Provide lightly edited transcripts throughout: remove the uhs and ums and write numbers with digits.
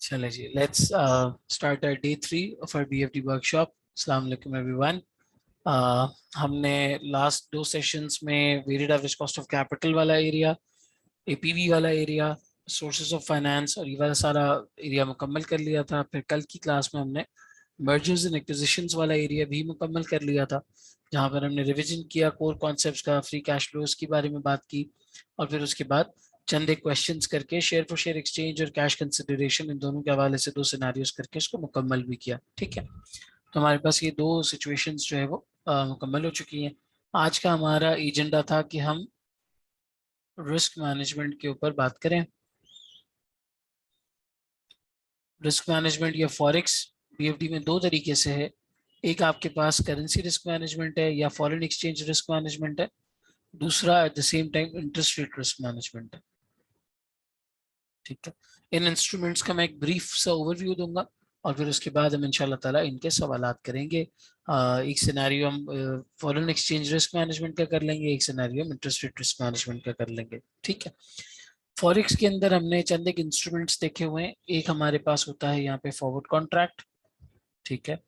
चले जी, let's start our day 3 of our BFD workshop. अस्सलाम वालेकुम एवरीवन। हमने लास्ट दो सेशंस में weighted average cost of capital वाला एरिया, एपीवी वाला एरिया, सोर्सेज ऑफ फाइनेंस और ये वाला सारा एरिया मुकम्मल कर लिया था। फिर कल की क्लास में हमने मर्जर्स एंड एक्विजिशंस वाला एरिया भी मुकम्मल कर लिया था, जहाँ पर हमने रिवीजन किया कोर कॉन्सेप्ट्स का, फ्री कैश फ्लोज के बारे में बात की और फिर उसके बाद चंद एक क्वेश्चंस करके शेयर फॉर शेयर एक्सचेंज और कैश कंसिडरेशन इन दोनों के हवाले से दो सिनेरियोस करके उसको मुकम्मल भी किया। ठीक है, तो हमारे पास ये दो सिचुएशंस जो है वो मुकम्मल हो चुकी हैं। आज का हमारा एजेंडा था कि हम रिस्क मैनेजमेंट के ऊपर बात करें। रिस्क मैनेजमेंट या फॉरेक्स बीएफडी में दो तरीके से है। एक आपके पास करेंसी रिस्क मैनेजमेंट है या फॉरेन एक्सचेंज रिस्क मैनेजमेंट है, दूसरा eight the same time interest rate risk management है। ठीक है, इन इंस्ट्रूमेंट्स का मैं एक ब्रीफ सा ओवरव्यू दूंगा और फिर उसके बाद हम इंशाल्लाह ताला इनके सवालात करेंगे। एक सिनेरियो हम फॉरेन एक्सचेंज रिस्क मैनेजमेंट का कर लेंगे, एक सिनेरियो हम इंटरेस्ट रेट रिस्क मैनेजमेंट का कर लेंगे। ठीक है, फॉरेक्स के अंदर हमने चंद एक इंस्ट्रूमेंट्स देखे हुए हैं। एक हमारे पास होता है यहाँ पे फॉरवर्ड कॉन्ट्रैक्ट। ठीक है,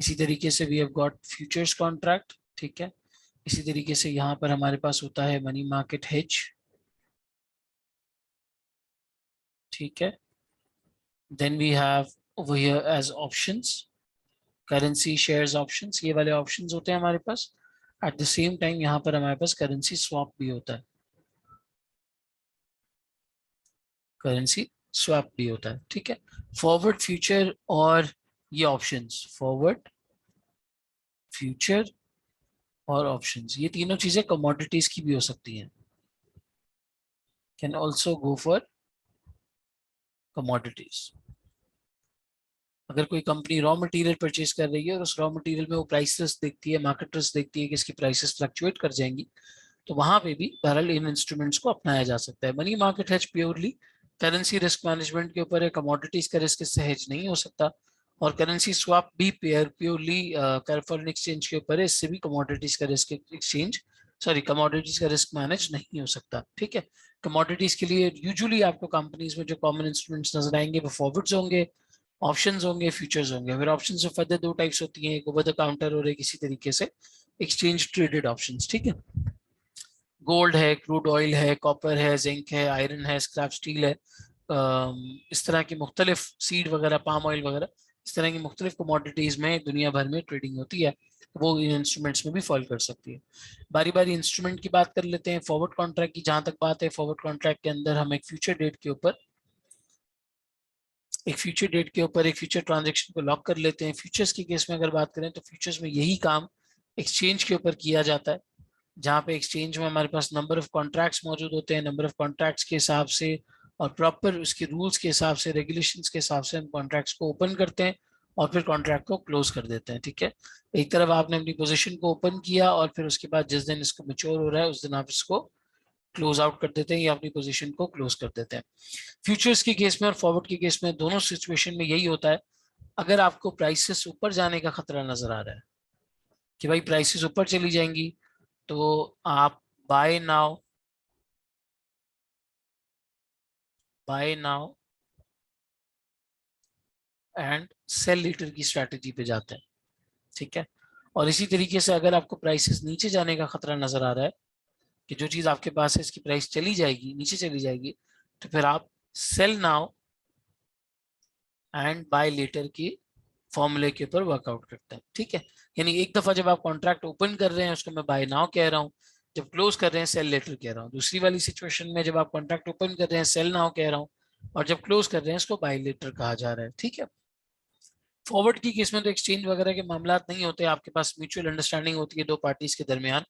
इसी तरीके से we have got futures contract. ठीक है, इसी तरीके से यहाँ पर हमारे पास होता है मनी मार्केट हेज। ठीक है, then we have over here as options currency shares options, ये वाले ऑप्शंस होते हैं हमारे पास। एट द सेम टाइम यहाँ पर हमारे पास करेंसी स्वैप भी होता है, करेंसी स्वैप भी होता है। ठीक है, फॉरवर्ड फ्यूचर और ये ऑप्शंस, फॉरवर्ड फ्यूचर और ऑप्शंस, ये तीनों चीजें कमोडिटीज की भी हो सकती हैं, can also go for commodities. अगर कोई कंपनी रॉ मटेरियल परचेज कर रही है और उस रॉ मटेरियल में वो प्राइस रिस्क देखती है, मार्केट रिस्क देखती है कि इसकी प्राइसेस फ्लक्चुएट कर जाएंगी, तो वहां पे भी बहरहाल इन इंस्ट्रूमेंट्स को अपनाया जा सकता है। Money market hedge purely currency risk management के ऊपर है, कमोडिटीज का रिस्क इससे हेज नहीं हो सकता। और करेंसी स्वैप भी प्योरली फॉरेन एक्सचेंज के ऊपर है, इससे भी कमोडिटीज का रिस्क एक्सचेंज कमोडिटीज का रिस्क मैनेज नहीं हो सकता। ठीक है, कमोडिटीज के लिए यूजुअली आपको कंपनीज में जो कॉमन इंस्ट्रूमेंट्स नजर आएंगे वो फॉरवर्ड्स होंगे, ऑप्शंस होंगे, फ्यूचर्स होंगे। फिर ऑप्शंस में फर्दर दो टाइप्स होती हैं, एक ओवर द काउंटर और एक इसी तरीके से एक्सचेंज ट्रेडेड ऑप्शंस। ठीक है, गोल्ड है, क्रूड ऑयल है, कॉपर है, जिंक है, आयरन है, स्क्रैप स्टील है, इस तरह की मुख्तलिफ सीड वगैरह, पाम ऑयल वगैरह, इस तरह की मुख्तलिफ कमोडिटीज में दुनिया भर में ट्रेडिंग होती है, वो इन इंस्ट्रूमेंट्स में भी फॉल कर सकती है। बारी बारी इंस्ट्रूमेंट की बात कर लेते हैं। फॉरवर्ड कॉन्ट्रैक्ट की जहां तक बात है, फॉरवर्ड कॉन्ट्रैक्ट के अंदर हम एक फ्यूचर डेट के ऊपर एक फ्यूचर ट्रांजेक्शन को लॉक कर लेते हैं। फ्यूचर्स के केस में अगर बात करें तो फ्यूचर्स में यही काम एक्सचेंज के ऊपर किया जाता है, जहाँ पे एक्सचेंज में हमारे पास नंबर ऑफ कॉन्ट्रैक्ट्स मौजूद होते हैं। नंबर ऑफ कॉन्ट्रैक्ट्स के हिसाब से और प्रॉपर उसके रूल्स के हिसाब से, रेगुलेशंस के हिसाब से हम कॉन्ट्रैक्ट्स को ओपन करते हैं और फिर कॉन्ट्रैक्ट को क्लोज कर देते हैं। ठीक है, एक तरफ आपने अपनी पोजीशन को ओपन किया और फिर उसके बाद जिस दिन इसको मैच्योर हो रहा है उस दिन आप इसको क्लोज आउट कर देते हैं या अपनी पोजीशन को क्लोज कर देते हैं। फ्यूचर्स के केस में और फॉरवर्ड के केस में दोनों सिचुएशन में यही होता है। अगर आपको प्राइसेस ऊपर जाने का खतरा नजर आ रहा है कि भाई प्राइसेस ऊपर चली जाएंगी, तो आप buy now and sell later की स्ट्रैटेजी पे जाते हैं। ठीक है, और इसी तरीके से अगर आपको प्राइसेस नीचे जाने का खतरा नजर आ रहा है कि जो चीज आपके पास है इसकी प्राइस चली जाएगी, नीचे चली जाएगी, तो फिर आप sell now and buy later की फॉर्मूले के ऊपर वर्कआउट करते हैं। ठीक है, यानी एक दफा जब आप कॉन्ट्रैक्ट ओपन कर रहे हैं उसको मैं बाय नाउ कह रहा हूँ, जब क्लोज कर रहे हैं सेल लेटर कह रहा हूँ। दूसरी वाली सिचुएशन में जब आप कॉन्ट्रैक्ट ओपन कर रहे हैं सेल नाउ कह रहा हूँ और जब क्लोज कर रहे हैं इसको बाय लेटर कहा जा रहा है। ठीक है, फॉरवर्ड की केस में तो एक्सचेंज वगैरह के मामला नहीं होते, आपके पास म्यूचुअल अंडरस्टैंडिंग होती है दो पार्टीज के दरमियान,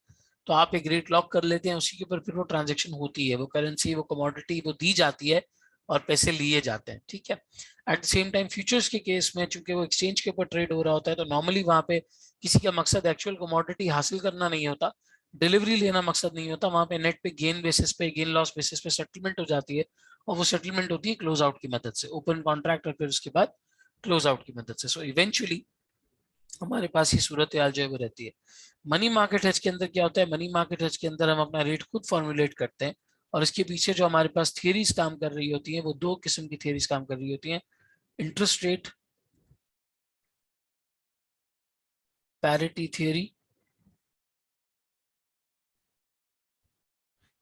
तो आप एक रेट लॉक कर लेते हैं, उसी के ऊपर फिर वो ट्रांजेक्शन होती है, वो करेंसी, वो कमोडिटी वो दी जाती है और पैसे लिए जाते हैं। ठीक है, eight the same time futures के केस में चूंकि वो एक्सचेंज के ऊपर ट्रेड हो रहा होता है, तो नॉर्मली वहां पे किसी का मकसद एक्चुअल कमोडिटी हासिल करना नहीं होता, डिलीवरी लेना मकसद नहीं होता, वहां पे नेट पे गेन बेसिस पे, गेन लॉस बेसिस पे सेटलमेंट हो जाती है और वो सेटलमेंट होती है क्लोज आउट की मदद से, ओपन कॉन्ट्रैक्ट और फिर उसके बाद क्लोज आउट की मदद से। सो इवेंचुअली हमारे पास ही सूरत हाल जो है वो रहती है। मनी मार्केट हेज के अंदर क्या होता है, मनी मार्केट हेज के अंदर हम अपना रेट खुद फॉर्मुलेट करते हैं और इसके पीछे जो हमारे पास थियरीज काम कर रही होती हैं वो दो किस्म की थियरीज काम कर रही होती हैं। Interest rate parity theory.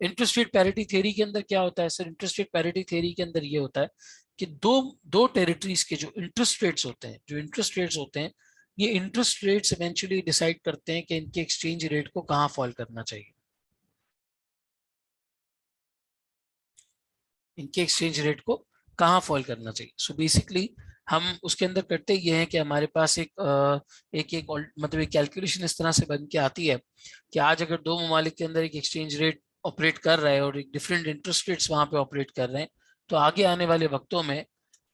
Interest rate parity theory के अंदर क्या होता है sir? Interest rate parity theory के अंदर ये होता है कि दो दो टेरिटरीज के जो इंटरेस्ट रेट्स होते हैं, ये इंटरेस्ट रेट्स इवेंचुअली डिसाइड करते हैं कि इनके एक्सचेंज रेट को कहाँ फॉल करना चाहिए। इनके एक्सचेंज रेट को कहाँ फॉल करना चाहिए। सो बेसिकली हम उसके अंदर करते ये हैं कि हमारे पास मतलब एक कैलकुलेशन इस तरह से बन के आती है कि आज अगर दो ममालिक के अंदर एक एक्सचेंज रेट ऑपरेट कर रहा है और एक डिफरेंट इंटरेस्ट रेट्स वहां पे ऑपरेट कर रहे हैं, तो आगे आने वाले वक्तों में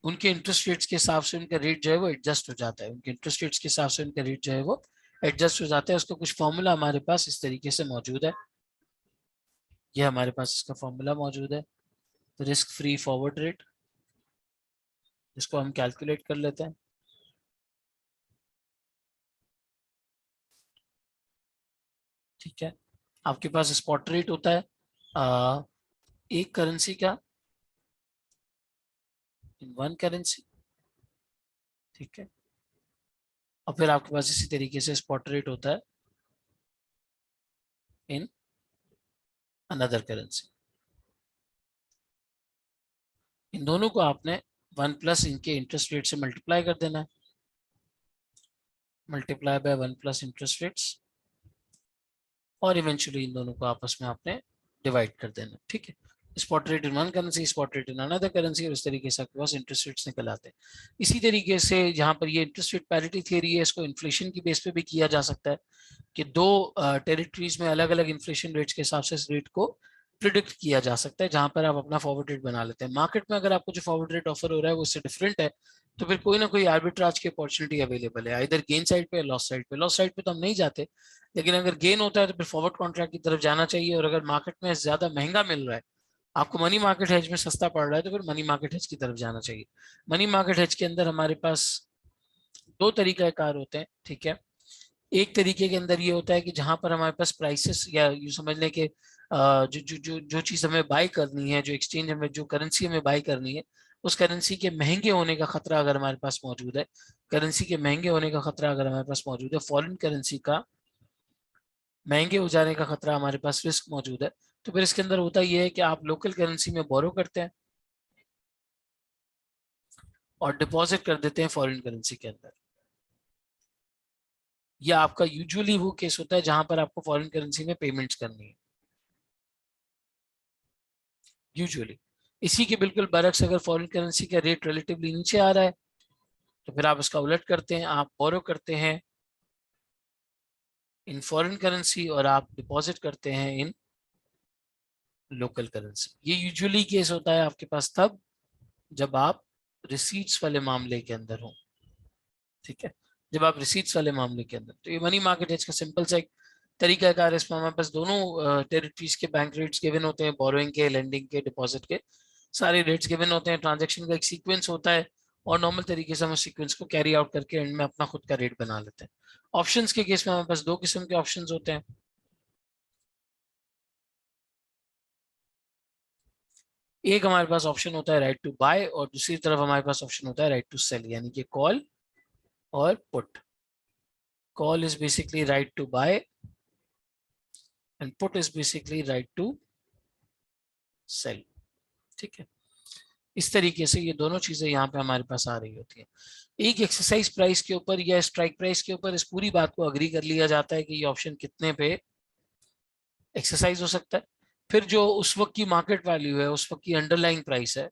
उनके इंटरेस्ट रेट्स के हिसाब से उनका रेट जो है वो एडजस्ट हो जाता है। उनके इंटरेस्ट रेट्स के हिसाब से उनका रेट जो है वो एडजस्ट हो जाता है। उसका कुछ फॉर्मूला हमारे पास इस तरीके से मौजूद है। ये हमारे पास इसका फॉर्मूला मौजूद है, रिस्क फ्री फॉरवर्ड रेट। इसको हम कैलकुलेट कर लेते हैं। ठीक है, आपके पास स्पॉट रेट होता है एक करेंसी का इन वन करेंसी। ठीक है, और फिर आपके पास इसी तरीके से स्पॉट रेट होता है इन अनदर करेंसी। इन दोनों को आपने वन प्लस इनके इंटरेस्ट रेट से मल्टीप्लाई कर देना है, multiply by one plus interest rates, और इवेंचुअली इन दोनों को आपस में आपने डिवाइड कर देना। ठीक है, spot rate in one currency, spot rate in another currency, और इस तरीके से आपके पास इंटरेस्ट रेट्स निकल आते हैं। इसी तरीके से यहाँ पर ये इंटरेस्ट रेट पैरिटी थ्योरी है, इसको इन्फ्लेशन की बेस पे भी किया जा सकता है कि दो टेरिटरीज में अलग अलग इन्फ्लेशन रेट्स के हिसाब से इस रेट को प्रिडिक्ट किया जा सकता है, जहां पर आप अपना फॉरवर्ड रेट बना लेते हैं। मार्केट में अगर आपको जो फॉरवर्ड रेट ऑफर हो रहा है वो इससे डिफरेंट है, तो फिर कोई ना कोई आर्बिट्राज की अपॉर्चुनिटी अवेलेबल है, इधर गेन साइड पे, लॉस साइड पे। लॉस साइड पे तो हम नहीं जाते, लेकिन अगर गेन होता है तो फिर फॉरवर्ड कॉन्ट्रैक्ट की तरफ जाना चाहिए। और अगर मार्केट में ज्यादा महंगा मिल रहा है, आपको मनी मार्केट हेज में सस्ता पड़ रहा है, तो फिर मनी मार्केट हेज की तरफ जाना चाहिए। मनी मार्केट हेज के अंदर हमारे पास दो तरीका कार होते हैं। ठीक है, एक तरीके के अंदर ये होता है कि जहां पर हमारे पास प्राइसेस, या यूँ समझ लें कि जो चीज हमें बाय करनी है, जो एक्सचेंज हमें, जो करेंसी हमें बाय करनी है, उस करेंसी के महंगे होने का खतरा अगर हमारे पास मौजूद है, करेंसी के महंगे होने का खतरा अगर हमारे पास मौजूद है, फॉरेन करेंसी का महंगे हो जाने का खतरा हमारे पास, रिस्क मौजूद है, तो फिर इसके अंदर होता यह है कि आप लोकल करेंसी में बोरो करते हैं और डिपॉजिट कर देते हैं फॉरेन करेंसी के अंदर। यह आपका यूजुअली वो केस होता है जहां पर आपको फॉरेन करेंसी में पेमेंट्स करनी है, यूजुअली। इसी के बिल्कुल बरक्स अगर फॉरेन करेंसी का रेट रिलेटिवली नीचे आ रहा है, तो फिर आप इसका उलट करते हैं, आप बोरो करते हैं इन फॉरेन करेंसी और आप डिपॉजिट करते हैं इन लोकल करेंसी। ये यूजुअली केस होता है आपके पास तब जब आप रिसीट्स वाले मामले के अंदर हो। ठीक है, जब आप रिसीट्स वाले मामले के अंदर, तो ये मनी मार्केट हेज का सिंपल सा एक तरीका कार है। इसमें हमारे पास दोनों टेरिटरीज के बैंक रेट्स गिवन होते हैं, बोरोइंग के, लेंडिंग के, डिपॉजिट के, सारे रेट्स गिवन होते हैं। ट्रांजैक्शन का एक सीक्वेंस होता है और नॉर्मल तरीके से हम उस सीक्वेंस को कैरी आउट करके एंड में अपना खुद का रेट बना लेते हैं। ऑप्शंस के केस में हमारे पास दो किस्म के ऑप्शंस होते हैं। एक हमारे पास ऑप्शन होता है राइट टू बाय, और दूसरी तरफ हमारे पास ऑप्शन होता है राइट टू सेल, यानी कि कॉल और put. Call is basically right to buy and put is basically right to sell. ठीक है, इस तरीके से ये दोनों चीजें यहाँ पे हमारे पास आ रही होती है। एक एक्सरसाइज प्राइस के ऊपर या स्ट्राइक प्राइस के ऊपर इस पूरी बात को अग्री कर लिया जाता है कि ये ऑप्शन कितने पे एक्सरसाइज हो सकता है। फिर जो उस वक्त की मार्केट वैल्यू है, उस वक्त की अंडरलाइंग प्राइस है,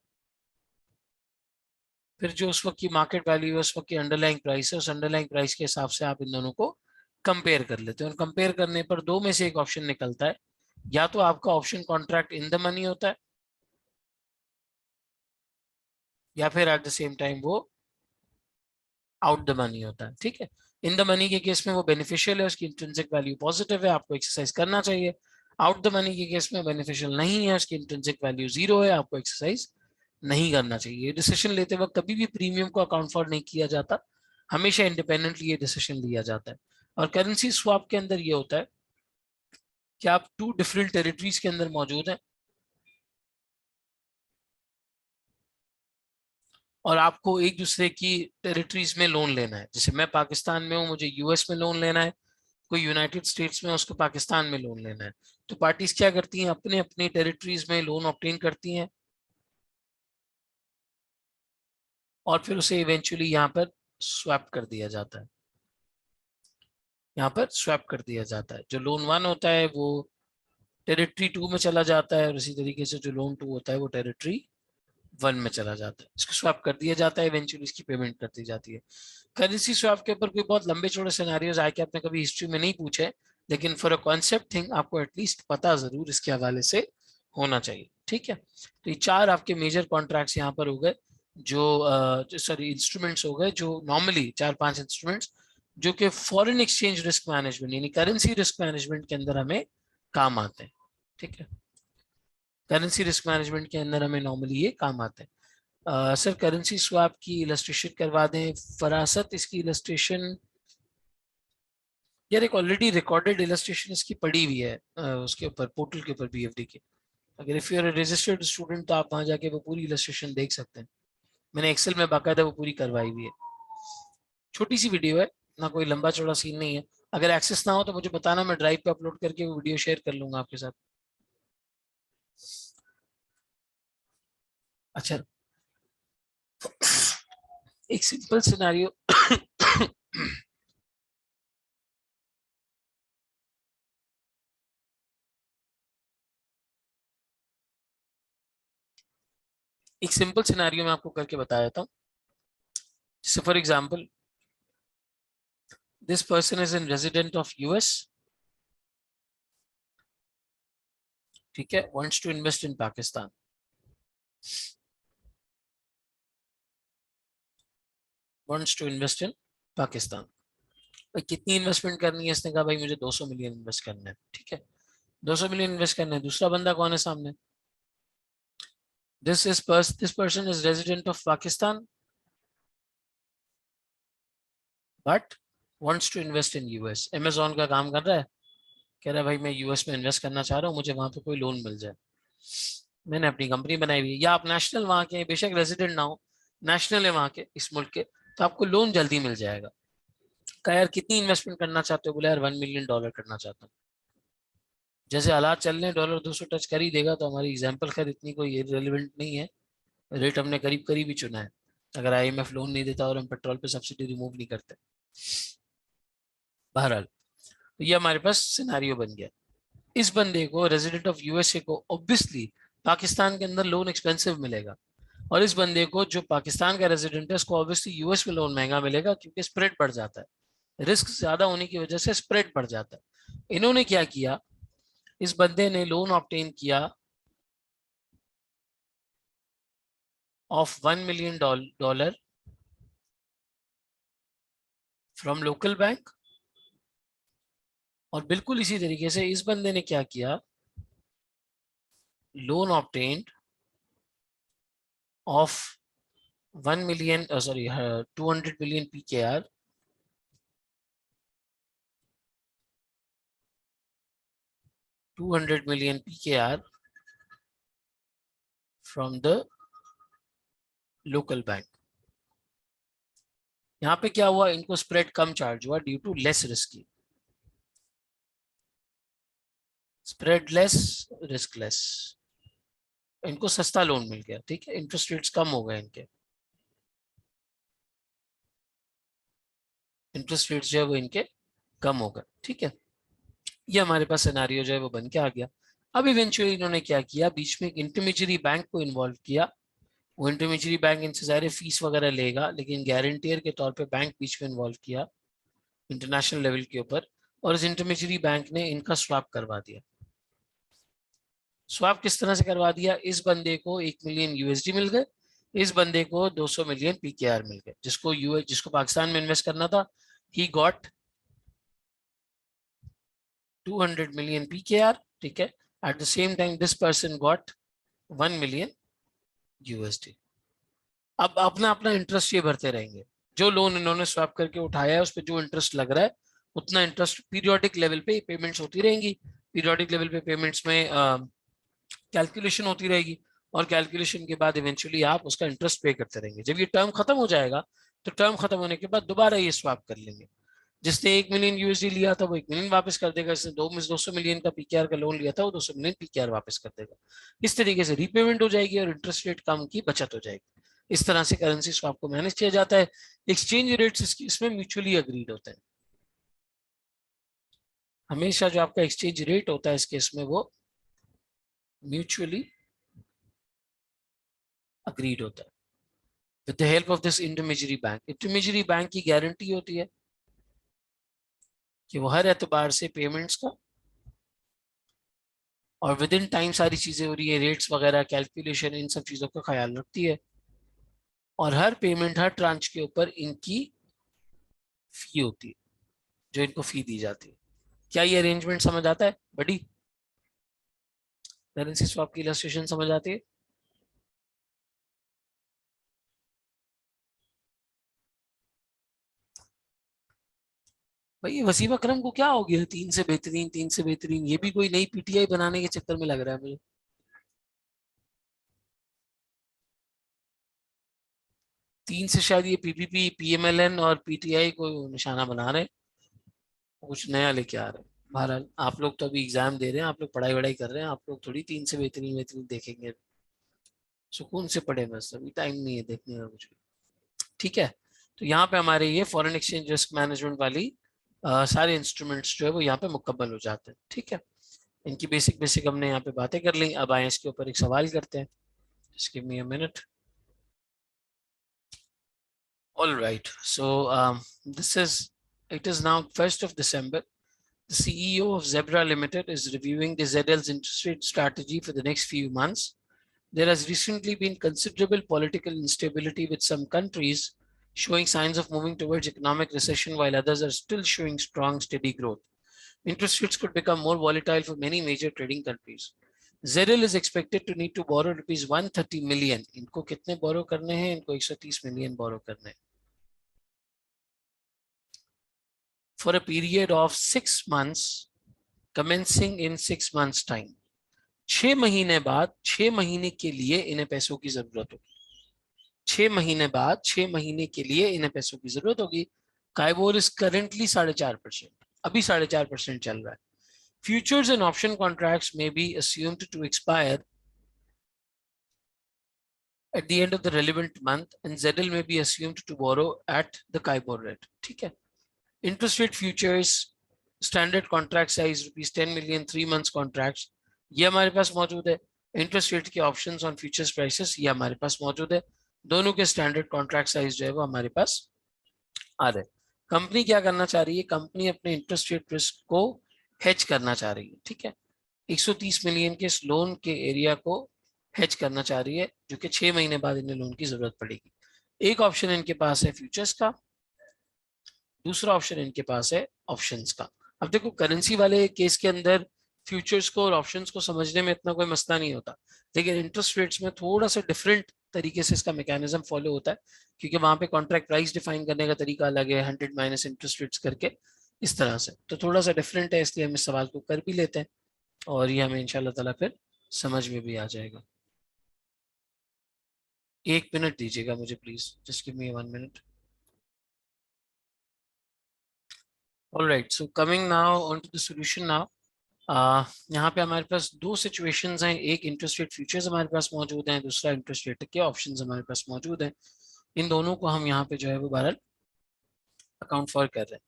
फिर जो उस वक्त की मार्केट वैल्यू है, उस वक्त की अंडरलाइंग प्राइस है, उस अंडरलाइंग प्राइस के हिसाब से आप इन दोनों को कंपेयर कर लेते हैं। और कंपेयर करने पर दो में से एक ऑप्शन निकलता है, या तो आपका option contract in the money होता है, या फिर एट द सेम टाइम वो आउट द मनी होता है। ठीक है, इन द मनी के केस में वो बेनिफिशियल है, उसकी इंट्रिंसिक वैल्यू पॉजिटिव है, आपको एक्सरसाइज करना चाहिए। आउट द मनी के केस में बेनिफिशियल नहीं है, उसकी इंट्रिंसिक वैल्यू जीरो है, आपको एक्सरसाइज नहीं करना चाहिए। डिसीजन लेते वक्त कभी भी प्रीमियम को अकाउंट फॉर नहीं किया जाता, हमेशा इंडिपेंडेंटली ये डिसीजन लिया जाता है। और करेंसी स्वैप के अंदर ये होता है कि आप टू डिफरेंट टेरिटरीज के अंदर मौजूद हैं, और आपको एक दूसरे की टेरिटरीज में लोन लेना है। जैसे मैं पाकिस्तान में हूँ, मुझे यूएस में लोन लेना है, कोई यूनाइटेड स्टेट्स में, उसको पाकिस्तान में लोन लेना है। तो पार्टीज क्या करती हैं, अपने अपनी टेरिटरीज में लोन ऑब्टेन करती हैं और फिर उसे इवेंचुअली यहाँ पर स्वैप कर दिया जाता है। यहाँ पर स्वैप कर दिया जाता है। जो लोन 1 होता है वो टेरिटरी 2 में चला जाता है, और इसी तरीके से जो लोन 2 होता है वो टेरिटरी 1 में चला जाता है। इसको स्वैप कर दिया जाता है, इवेंचुअली इसकी पेमेंट कर दी जाती है। करेंसी स्वैप के ऊपर कोई बहुत लंबे चौड़े सिनेरियोज आए कि आपने कभी हिस्ट्री में नहीं पूछे, लेकिन फॉर अ कॉन्सेप्ट थिंग आपको एटलीस्ट पता जरूर इसके हवाले से होना चाहिए। ठीक है, तो ये 4 आपके मेजर कॉन्ट्रैक्ट्स यहाँ पर हो गए, जो सॉरी इंस्ट्रूमेंट्स हो गए, जो नॉर्मली 4-5 इंस्ट्रूमेंट्स जो कि फॉरेन एक्सचेंज रिस्क मैनेजमेंट यानी करेंसी रिस्क मैनेजमेंट के अंदर हमें काम आते हैं। ठीक है, करेंसी रिस्क मैनेजमेंट के अंदर हमें नॉर्मली ये काम आते हैं। सर करेंसी स्वैप की इलस्ट्रेशन करवा दें, फरासत इसकी इलस्ट्रेशन, यार एक ऑलरेडी रिकॉर्डेड इलस्ट्रेशन इसकी पड़ी हुई है उसके ऊपर, पोर्टल के ऊपर बीएफडी के। अगर if you are registered student तो आप वहां जाके वो पूरी इलस्ट्रेशन देख सकते हैं। मैंने एक्सेल में बाकायदा वो पूरी करवाई हुई है। छोटी सी वीडियो है ना, कोई लंबा चौड़ा सीन नहीं है। अगर एक्सेस ना हो तो मुझे बताना, मैं ड्राइव पे अपलोड करके वो वीडियो शेयर कर लूंगा आपके साथ। अच्छा, एक सिंपल सिनेरियो एक सिंपल सिनेरियो मैं आपको करके बता देता हूँ। जैसे for example, this person is in resident of US, ठीक है, wants to invest in Pakistan. Wants to invest in Pakistan. भाई कितनी इन्वेस्टमेंट करनी है, इसने कहा भाई मुझे 200 मिलियन इन्वेस्ट करना है। ठीक है, 200 मिलियन इन्वेस्ट करना है। दूसरा बंदा कौन है सामने, this person is resident of Pakistan but wants to invest in US. Amazon का काम कर रहा है, कह रहा है भाई मैं यूएस में इन्वेस्ट करना चाह रहा हूँ, मुझे वहां पे कोई लोन मिल जाए। मैंने अपनी कंपनी बनाई हुई है, या आप नेशनल वहां के, बेशक रेजिडेंट ना हो, नेशनल है वहां के, इस मुल्क के, तो आपको लोन जल्दी मिल जाएगा। कहा यार कितनी इन्वेस्टमेंट करना चाहते हो, बोले यार $1 मिलियन करना चाहता हूँ। जैसे हालात चल रहे हैं, डॉलर 200 टच कर ही देगा, तो हमारी एग्जाम्पल खैर इतनी कोई रेलिवेंट नहीं है। रेट हमने करीब करीब ही चुना है। अगर आईएमएफ लोन नहीं देता और हम पेट्रोल पे सब्सिडी रिमूव नहीं करते। बहरहाल, तो ये हमारे पास सिनारियो बन गया। इस बंदे को, रेजिडेंट ऑफ यूएसए को, ऑब्वियसली पाकिस्तान के अंदर लोन एक्सपेंसिव मिलेगा, और इस बंदे को जो पाकिस्तान का रेजिडेंट है उसको ऑब्वियसली यूएस में लोन महंगा मिलेगा, क्योंकि स्प्रेड बढ़ जाता है, रिस्क ज्यादा होने की वजह से स्प्रेड बढ़ जाता है। इन्होंने क्या किया, इस बंदे ने लोन ऑब्टेन किया of $1 million from local bank, और बिल्कुल इसी तरीके से इस बंदे ने क्या किया, loan obtained of 1 million, sorry 200 million PKR, 200 million PKR from the local bank. यहाँ पे क्या हुआ, इनको स्प्रेड कम चार्ज हुआ due to less risky, spread less, risk less, इनको सस्ता लोन मिल गया। ठीक है, इंटरेस्ट रेट्स कम हो गए इनके, इंटरेस्ट रेट्स जो है वो इनके कम हो गए। ठीक है, ये हमारे पास सिनेरियो जो है वो बन के आ गया। अब इवेंचुअली इन्होंने क्या किया, बीच में एक इंटरमीडियरी बैंक को इन्वॉल्व किया। वो इंटरमीडियरी बैंक इनसे ज़ाहिर फीस वगैरह लेगा, लेकिन गारंटियर के तौर पे बैंक बीच में इन्वॉल्व किया इंटरनेशनल लेवल के ऊपर, और इस इंटरमीडियरी बैंक ने इनका स्वैप करवा दिया। स्वैप किस तरह से करवा दिया, इस बंदे को 1 मिलियन USD मिल गए, इस बंदे को 200 मिलियन PKR मिल गए। जिसको पाकिस्तान में इन्वेस्ट करना था, ही गॉट 200 मिलियन PKR। ठीक है, eight the same time this person got 1 million USD। अब अपना अपना इंटरेस्ट ये भरते रहेंगे, जो लोन इन्होंने स्वैप करके उठाया है उस पर जो इंटरेस्ट लग रहा है, उतना इंटरेस्ट पीरियोडिक लेवल पे पेमेंट्स होती रहेंगी। पीरियोडिक लेवल पे पेमेंट्स में कैलकुलेशन होती रहेगी, और कैलकुलेशन के बाद इवेंचुअली आप उसका इंटरेस्ट पे करते रहेंगे। जब ये टर्म खत्म हो जाएगा तो टर्म खत्म होने के बाद दोबारा ये स्वैप कर लेंगे। जिसने 1 मिलियन यूएसडी लिया था वो 1 मिलियन वापस कर देगा, जिसने 200 मिलियन का पीकेआर का लोन लिया था वो 200 मिलियन पीकेआर वापस कर देगा। इस तरीके से रीपेमेंट हो जाएगी और इंटरेस्ट रेट कम की बचत हो जाएगी। इस तरह से करेंसी स्वैप को मैनेज किया जाता है। एक्सचेंज रेट्स इसमें म्यूचुअली अग्रीड होते हैं। हमेशा जो आपका एक्सचेंज रेट होता है इस केस में वो म्यूचुअली अग्रीड होता है with the help of this intermediary bank. Intermediary bank की गारंटी होती है कि वो हर एतबार से पेमेंट्स का और विद इन टाइम सारी चीजें हो रही है, रेट्स वगैरह कैलकुलेशन इन सब चीजों का ख्याल रखती है। और हर पेमेंट हर ट्रांच के ऊपर इनकी फी होती है, जो इनको फी दी जाती है। क्या ये अरेंजमेंट समझ आता है बड़ी? करेंसी स्वैप की इलस्ट्रेशन समझ आती है? भाई वसीम अकरम को क्या हो गया? 3 से बेहतरीन, 3 से बेहतरीन, ये भी कोई नई पीटीआई बनाने के चक्कर में लग रहा है मुझे। 3 से शायद ये पीपीपी, पीएमएलएन और पीटीआई को निशाना बना रहे हैं, कुछ नया लेके आ रहे हैं। बहरहाल आप लोग तो अभी एग्जाम दे रहे हैं, आप लोग पढ़ाई वढ़ाई कर रहे हैं, आप लोग थोड़ी 3 से बेहतरीन बेहतरीन देखेंगे। सुकून से पढ़े, बस अभी टाइम नहीं है देखने का कुछ भी। ठीक है, तो यहाँ पे हमारे ये फॉरेन एक्सचेंज रिस्क मैनेजमेंट वाली सारे इंस्ट्रूमेंट्स जो है वो यहाँ पे मुकम्मल हो जाते हैं। ठीक है, इनकी बेसिक बेसिक हमने यहाँ पे बातें कर ली। अब आए इसके ऊपर एक सवाल करते हैं। Just give me a minute. All right. So it is now 1st of December. The CEO of Zebra Limited is reviewing the ZL's interest rate strategy for the next few months. There has recently been considerable political instability with some countries showing signs of moving towards economic recession while others are still showing strong, steady growth. Interest rates could become more volatile for many major trading countries. ZL is expected to need to borrow rupees 130 million. इनको कितने borrow करने हैं? इनको 130 million borrow करने हैं for a period of 6 months commencing in 6 months time. 6 महीने बाद 6 महीने के लिए इन्हें पैसों की जरूरत होगी। 6 महीने बाद 6 महीने के लिए इन्हें पैसों की जरूरत होगी। काइबोर इज करेंटली 4.5%, अभी 4.5% चल रहा है। Futures and option contracts may be assumed to expire at the end of the relevant month and ZL may be assumed to borrow at the Kaibor rate. ठीक है, interest rate futures standard contract size ₹10 million 3 months contracts ये हमारे पास मौजूद है। Interest rate के options on futures prices ये हमारे पास मौजूद है। दोनों के स्टैंडर्ड कॉन्ट्रैक्ट साइज जो है वो हमारे पास आ रहे हैं। कंपनी क्या करना चाह रही है? कंपनी अपने इंटरेस्ट रेट रिस्क को हेज करना चाह रही है। ठीक है, 130 मिलियन के इस लोन के एरिया को हेज करना चाह रही है, जो कि 6 महीने बाद इन्हें लोन की जरूरत पड़ेगी। एक ऑप्शन इनके पास है फ्यूचर्स का, दूसरा ऑप्शन इनके पास है ऑप्शंस का। अब देखो करेंसी वाले केस के अंदर फ्यूचर्स को और ऑप्शंस को समझने में इतना कोई मसला नहीं होता, लेकिन इंटरेस्ट रेट्स में थोड़ा सा डिफरेंट तरीके से इसका मैकेनिज्म फॉलो होता है, क्योंकि वहां पे कॉन्ट्रैक्ट प्राइस डिफाइन करने का तरीका अलग है, 100 माइनस इंटरेस्ट रेट्स करके इस तरह से, तो थोड़ा सा डिफरेंट है, इसलिए हम इस सवाल को कर भी लेते हैं और ये हमें इंशाल्लाह ताला फिर समझ में भी आ जाएगा। 1 मिनट दीजिएगा मुझे please, just give me 1 minute. All right, so coming now on to the solution now. यहाँ पे हमारे पास दो सिचुएशंस हैं, एक इंटरेस्ट रेट फ्यूचर्स हमारे पास मौजूद हैं, दूसरा इंटरेस्ट रेट के ऑप्शंस हमारे पास मौजूद हैं। इन दोनों को हम यहाँ पे जो है वो बहरहाल अकाउंट फॉर कर रहे हैं।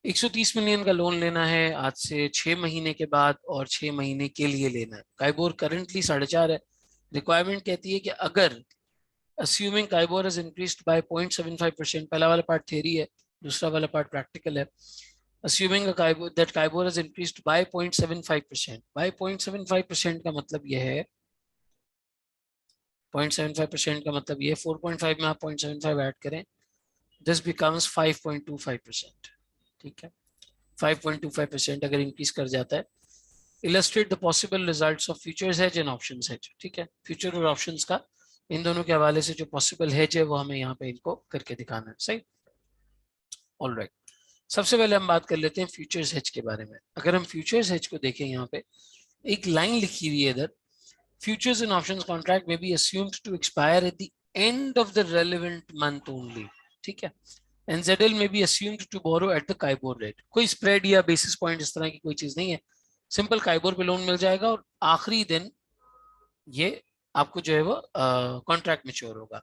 130 मिलियन का लोन लेना है आज से 6 महीने के बाद और 6 महीने के लिए लेना है। काइबोर करंटली 4.5 है। रिक्वायरमेंट कहती है कि अगर assuming Kaibor has increased by 0.75%, पहला वाला पार्ट थ्योरी है, दूसरा वाला पार्ट प्रैक्टिकल है। Assuming that Kaibor has increased by 0.75%, by 0.75% का मतलब यह है, 0.75% का मतलब ये 4.5 में आप 0.75 ऐड करें, this becomes 5.25%। ठीक है, 5.25% अगर इंक्रीज कर जाता है। Illustrate the possible results of futures hedge and options hedge। ठीक है, फ्यूचर और ऑप्शंस का इन दोनों के हवाले से जो पॉसिबल हेज है वो हमें यहाँ पे इनको करके दिखाना है। सही, ऑलराइट। सबसे पहले हम बात कर लेते हैं फ्यूचर्स हेज के बारे में। अगर हम फ्यूचर्स हेज को देखें, यहाँ पे एक लाइन लिखी हुई है इधर, Futures and options contract may be assumed to expire at the end of the relevant month only. ठीक है. NZL may be assumed to borrow at the KIBOR rate. कोई स्प्रेड या बेसिस पॉइंट इस तरह की कोई चीज नहीं है. सिंपल काइबोर पे लोन मिल जाएगा और आखिरी दिन ये आपको जो है वो कॉन्ट्रैक्ट मैच्योर होगा.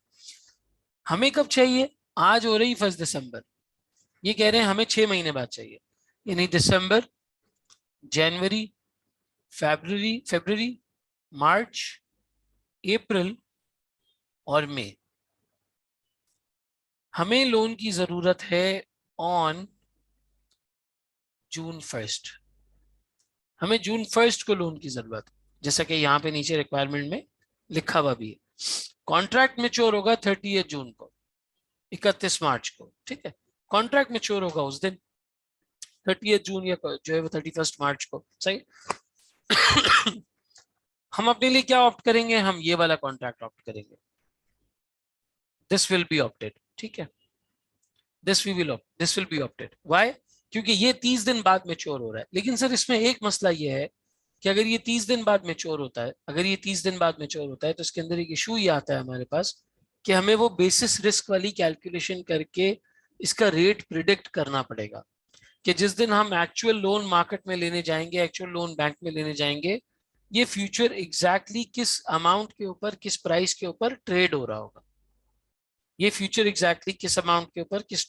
हमें कब चाहिए? आज हो रही 1 दिसंबर. ये कह रहे हैं हमें 6 महीने बाद चाहिए, यानी दिसंबर, जनवरी, फरवरी, मार्च, अप्रैल और मई. हमें लोन की जरूरत है ऑन जून 1. हमें जून 1 को लोन की जरूरत, जैसा कि यहाँ पे नीचे रिक्वायरमेंट में लिखा हुआ भी है. कॉन्ट्रैक्ट मैच्योर होगा 30 जून को, 31 मार्च को. ठीक है, कॉन्ट्रैक्ट मैच्योर होगा उस दिन 30 जून या जो है वो 31 मार्च को. सही. हम अपने लिए क्या ऑप्ट करेंगे? हम ये वाला कॉन्ट्रैक्ट ऑप्ट करेंगे. This will be opted. ठीक है, this will be opted. Why? क्योंकि ये 30 दिन बाद मैच्योर हो रहा है. लेकिन सर इसमें एक मसला ये है कि अगर ये 30 दिन बाद मैच्योर होता है, तो इसके अंदर एक इशू ये आता है हमारे पास कि हमें वो बेसिस रिस्क वाली कैलकुलेशन करके इसका रेट प्रिडिक्ट करना पड़ेगा कि जिस दिन हम एक्चुअल लोन मार्केट में लेने जाएंगे, एक्चुअल लोन बैंक में लेने जाएंगे, ये फ्यूचर एग्जैक्टली किस अमाउंट के ऊपर, किस प्राइस के ऊपर ट्रेड हो रहा होगा. ये फ्यूचर एग्जैक्टली किस अमाउंट के ऊपर, किस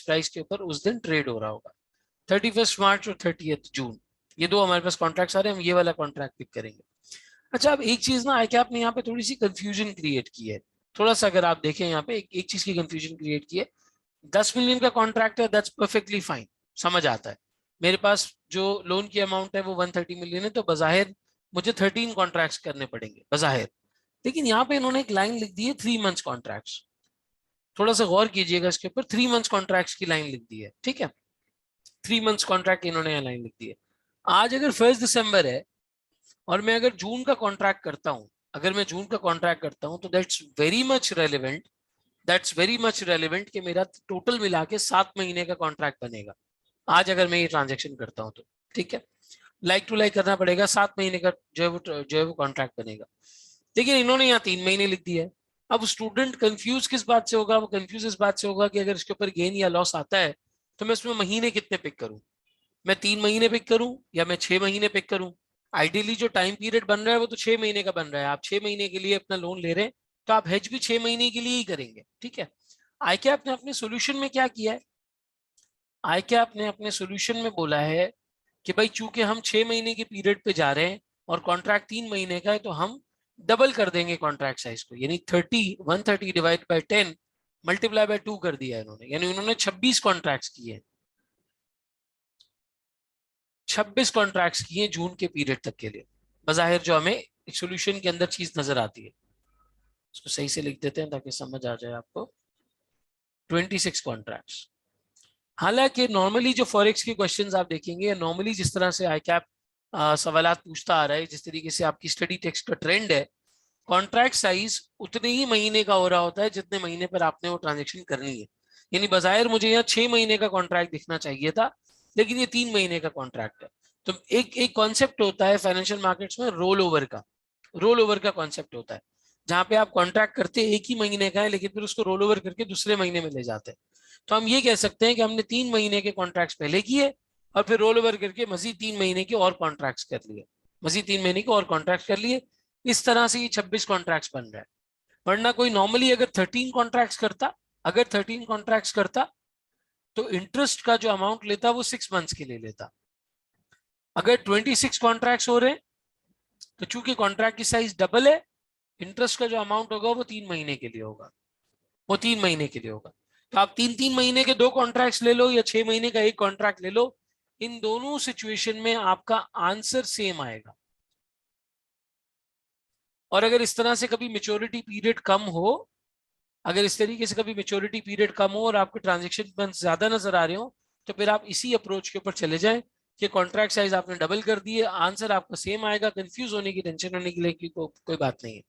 प्राइस के ऊपर उस दिन ट्रेड हो रहा होगा. 31 मार्च और 30 जून, ये दो हमारे पास कॉन्ट्रैक्ट्स आ रहे हैं. हम ये वाला कॉन्ट्रैक्ट पिक करेंगे. अच्छा, अब एक चीज ना आई क्या आपने यहाँ पे थोड़ी सी कंफ्यूजन क्रिएट की है. थोड़ा सा अगर आप देखें यहाँ पे एक चीज की कंफ्यूजन क्रिएट की है. 10 मिलियन का कॉन्ट्रैक्ट है, दैट्स परफेक्टली फाइन, समझ आता है. मेरे पास जो लोन की अमाउंट है वो 130 मिलियन है, तो बजाहिर मुझे 13 कॉन्ट्रैक्ट्स करने पड़ेंगे बजाहिर. लेकिन यहाँ पे इन्होंने एक लाइन लिख दी है 3 मंथ्स कॉन्ट्रैक्ट्स. थोड़ा सा गौर कीजिएगा इसके ऊपर. 3 मंथ्स कॉन्ट्रैक्ट्स की लाइन लिख दी है. ठीक है, 3 मंथ्स कॉन्ट्रैक्ट इन्होंने यहाँ लाइन लिख दी है. आज अगर 1 दिसंबर है और मैं अगर जून का कॉन्ट्रैक्ट करता हूँ, तो दैट्स वेरी मच रेलिवेंट कि मेरा टोटल मिला के 7 महीने का कॉन्ट्रैक्ट बनेगा आज अगर मैं ये ट्रांजेक्शन करता हूँ तो. ठीक है, लाइक टू लाइक करना पड़ेगा, 7 महीने का जो है वो कॉन्ट्रैक्ट बनेगा. लेकिन इन्होंने यहाँ 3 महीने लिख दिया है. अब स्टूडेंट कंफ्यूज किस बात से होगा? वो कंफ्यूज इस बात से होगा कि अगर इसके ऊपर गेन या लॉस आता है तो मैं उसमें महीने कितने पिक करूं. मैं 3 महीने पिक करूं या मैं 6 महीने पिक करूं? आइडियली जो टाइम पीरियड बन रहा है वो तो 6 महीने का बन रहा है. आप 6 महीने के लिए अपना लोन ले रहे हैं तो आप हेज भी 6 महीने के लिए ही करेंगे. ठीक है, आईकैप ने अपने सोल्यूशन में क्या किया है? आईकैप ने अपने सोल्यूशन में बोला है कि भाई चूंकि हम 6 महीने के पीरियड पे जा रहे हैं और कॉन्ट्रैक्ट 3 महीने का है, तो हम डबल कर देंगे कॉन्ट्रैक्ट साइज को, यानी 130 डिवाइड बाय 10 मल्टीप्लाई बाय 2 कर दिया है इन्होंने. यानी उन्होंने 26 कॉन्ट्रैक्ट्स किए हैं, 26 कॉन्ट्रैक्ट्स किए जून के पीरियड तक के लिए. बजाहिर जो हमें सोल्यूशन के अंदर चीज नजर आती है, इसको सही से लिख देते हैं ताकि समझ आ जाए आपको. 26 कॉन्ट्रैक्ट्स. हालांकि नॉर्मली जो फॉरेक्स के क्वेश्चंस आप देखेंगे, नॉर्मली जिस तरह से आईकैप सवालात पूछता आ रहा है, जिस तरीके से आपकी स्टडी टेक्स्ट का ट्रेंड है, कॉन्ट्रैक्ट साइज उतने ही महीने का हो रहा होता है जितने महीने पर आपने वो ट्रांजेक्शन करनी है. यानी बजायर मुझे यहाँ 6 महीने का कॉन्ट्रैक्ट दिखना चाहिए था, लेकिन ये 3 महीने का कॉन्ट्रैक्ट है. तो एक एक कॉन्सेप्ट होता है फाइनेंशियल मार्केट्स में रोल ओवर का. रोल ओवर का कॉन्सेप्ट होता है जहां पे आप कॉन्ट्रैक्ट करते एक ही महीने का है, लेकिन फिर उसको रोल ओवर करके दूसरे महीने में ले जाते हैं. तो हम ये कह सकते हैं कि हमने 3 महीने के कॉन्ट्रैक्ट्स पहले किए और फिर रोल ओवर करके मजीद 3 महीने के और कॉन्ट्रैक्ट्स कर लिए, इस तरह से ये 26 कॉन्ट्रैक्ट्स बन रहा है. वरना कोई नॉर्मली अगर 13 कॉन्ट्रैक्ट्स करता तो इंटरेस्ट का जो अमाउंट लेता वो 6 मंथ्स के लिए लेता. अगर 26 कॉन्ट्रैक्ट्स हो रहे हैं तो चूंकि कॉन्ट्रैक्ट की साइज डबल है, इंटरेस्ट का जो अमाउंट होगा वो 3 महीने के लिए होगा, तो आप 3 महीने के 2 कॉन्ट्रैक्ट्स ले लो या 6 महीने का एक कॉन्ट्रैक्ट ले लो, इन दोनों सिचुएशन में आपका आंसर सेम आएगा. और अगर इस तरह से कभी मेच्योरिटी पीरियड कम हो, और आपके ट्रांजेक्शन ज्यादा नजर आ रहे हो, तो फिर आप इसी अप्रोच के ऊपर चले जाएं कि कॉन्ट्रैक्ट साइज आपने डबल कर दिए, आंसर आपका सेम आएगा. कंफ्यूज होने की, टेंशन होने के लिए कोई बात नहीं है.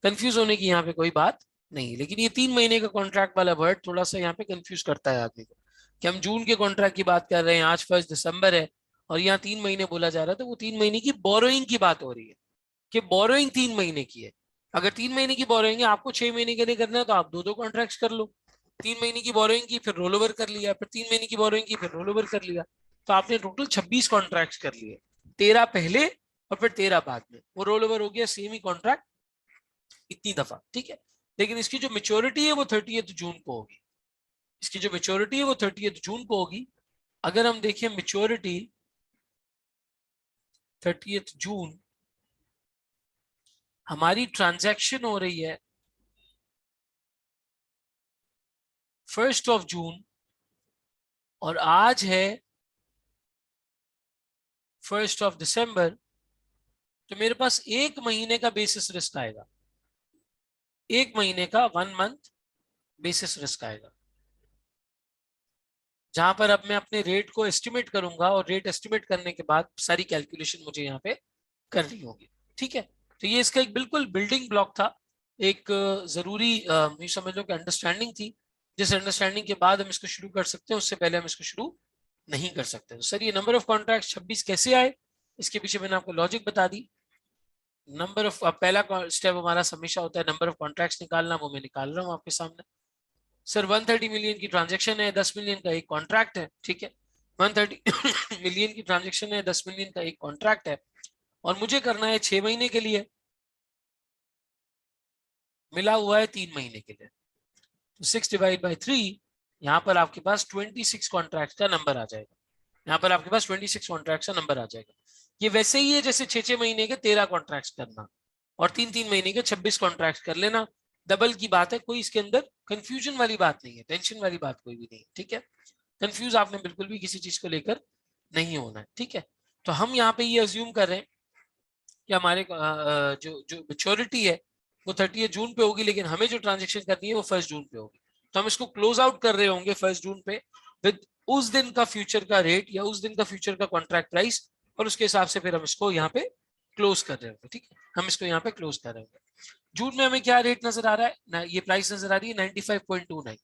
कंफ्यूज होने की यहाँ पे कोई बात नहीं. लेकिन ये 3 महीने का कॉन्ट्रैक्ट वाला वर्ड थोड़ा सा यहाँ पे कंफ्यूज करता है आदमी को कि हम जून के कॉन्ट्रैक्ट की बात कर रहे हैं, आज 1 दिसंबर है और यहाँ 3 महीने बोला जा रहा है, तो वो 3 महीने की बोरोइंग की बात हो रही है कि बोरोइंग 3 महीने की है। अगर 3 महीने की बोरोइंग है, आपको 6 महीने के लिए करना है, तो आप 2-2 कॉन्ट्रैक्ट्स कर लो। 3 महीने की बोरोइंग की, फिर रोल ओवर कर लिया, फिर 3 महीने की बोरोइंग की, फिर रोल ओवर कर लिया। तो आपने टोटल 26 कॉन्ट्रैक्ट्स कर लिए, 13 पहले और फिर 13 बाद में। वो रोल ओवर हो गया सेम ही कॉन्ट्रैक्ट इतनी दफा, ठीक है। लेकिन इसकी जो मेच्योरिटी है वो 30 जून को होगी। इसकी जो मेच्योरिटी है वो 30 जून को होगी। अगर हम देखें मेच्योरिटी 30 जून, हमारी ट्रांजैक्शन हो रही है 1 जून और आज है 1 दिसंबर। तो मेरे पास 1 महीने का बेसिस रिस्क आएगा, 1 महीने का 1 मंथ बेसिस रिस्क आएगा, जहां पर अब मैं अपने रेट को एस्टिमेट करूंगा और रेट एस्टिमेट करने के बाद सारी कैलकुलेशन मुझे यहाँ पे करनी होगी, ठीक है। तो ये इसका एक बिल्कुल बिल्डिंग ब्लॉक था, एक जरूरी ये समझ लो कि अंडरस्टैंडिंग थी, जिस अंडरस्टैंडिंग के बाद हम इसको शुरू कर सकते हैं, उससे पहले हम इसको शुरू नहीं कर सकते। तो सर ये नंबर ऑफ कॉन्ट्रैक्ट 26 कैसे आए, इसके पीछे मैंने आपको लॉजिक बता दी। नंबर ऑफ, पहला स्टेप हमारा हमेशा होता है नंबर ऑफ कॉन्ट्रैक्ट्स निकालना, वो मैं निकाल रहा हूँ आपके सामने। सर 130 मिलियन की ट्रांजेक्शन है, 10 मिलियन का एक कॉन्ट्रैक्ट है, ठीक है। 130 मिलियन की ट्रांजेक्शन है, 10 मिलियन का एक कॉन्ट्रैक्ट है, और मुझे करना है 6 महीने के लिए, मिला हुआ है 3 महीने के लिए। तो 6/3, यहाँ पर आपके पास 26 कॉन्ट्रैक्ट का नंबर आ जाएगा। यहाँ पर आपके पास 26 कॉन्ट्रैक्ट का नंबर आ जाएगा। ये वैसे ही है जैसे 6-6 महीने के 13 कॉन्ट्रैक्ट करना और 3-3 महीने के 26 कॉन्ट्रैक्ट कर लेना, डबल की बात है, कोई इसके अंदर कंफ्यूजन वाली बात नहीं है, टेंशन वाली बात कोई भी नहीं है, ठीक है। कंफ्यूज आपने बिल्कुल भी किसी चीज को लेकर नहीं होना है, ठीक है। तो हम यहाँ पे ये अज्यूम कर रहे हैं कि हमारे जो जो मेच्योरिटी है वो 30 जून पे होगी, लेकिन हमें जो ट्रांजेक्शन करनी है वो 1 जून पे होगी। तो हम इसको क्लोज आउट कर रहे होंगे 1 जून पे विद उस दिन का फ्यूचर का रेट या उस दिन का फ्यूचर का कॉन्ट्रैक्ट प्राइस, और उसके हिसाब से फिर हम इसको यहाँ पे क्लोज कर रहे होंगे, ठीक है। हम इसको यहाँ पे क्लोज कर रहे होंगे। जून में हमें क्या रेट नजर आ रहा है, ये प्राइस नजर आ रही है 95.29।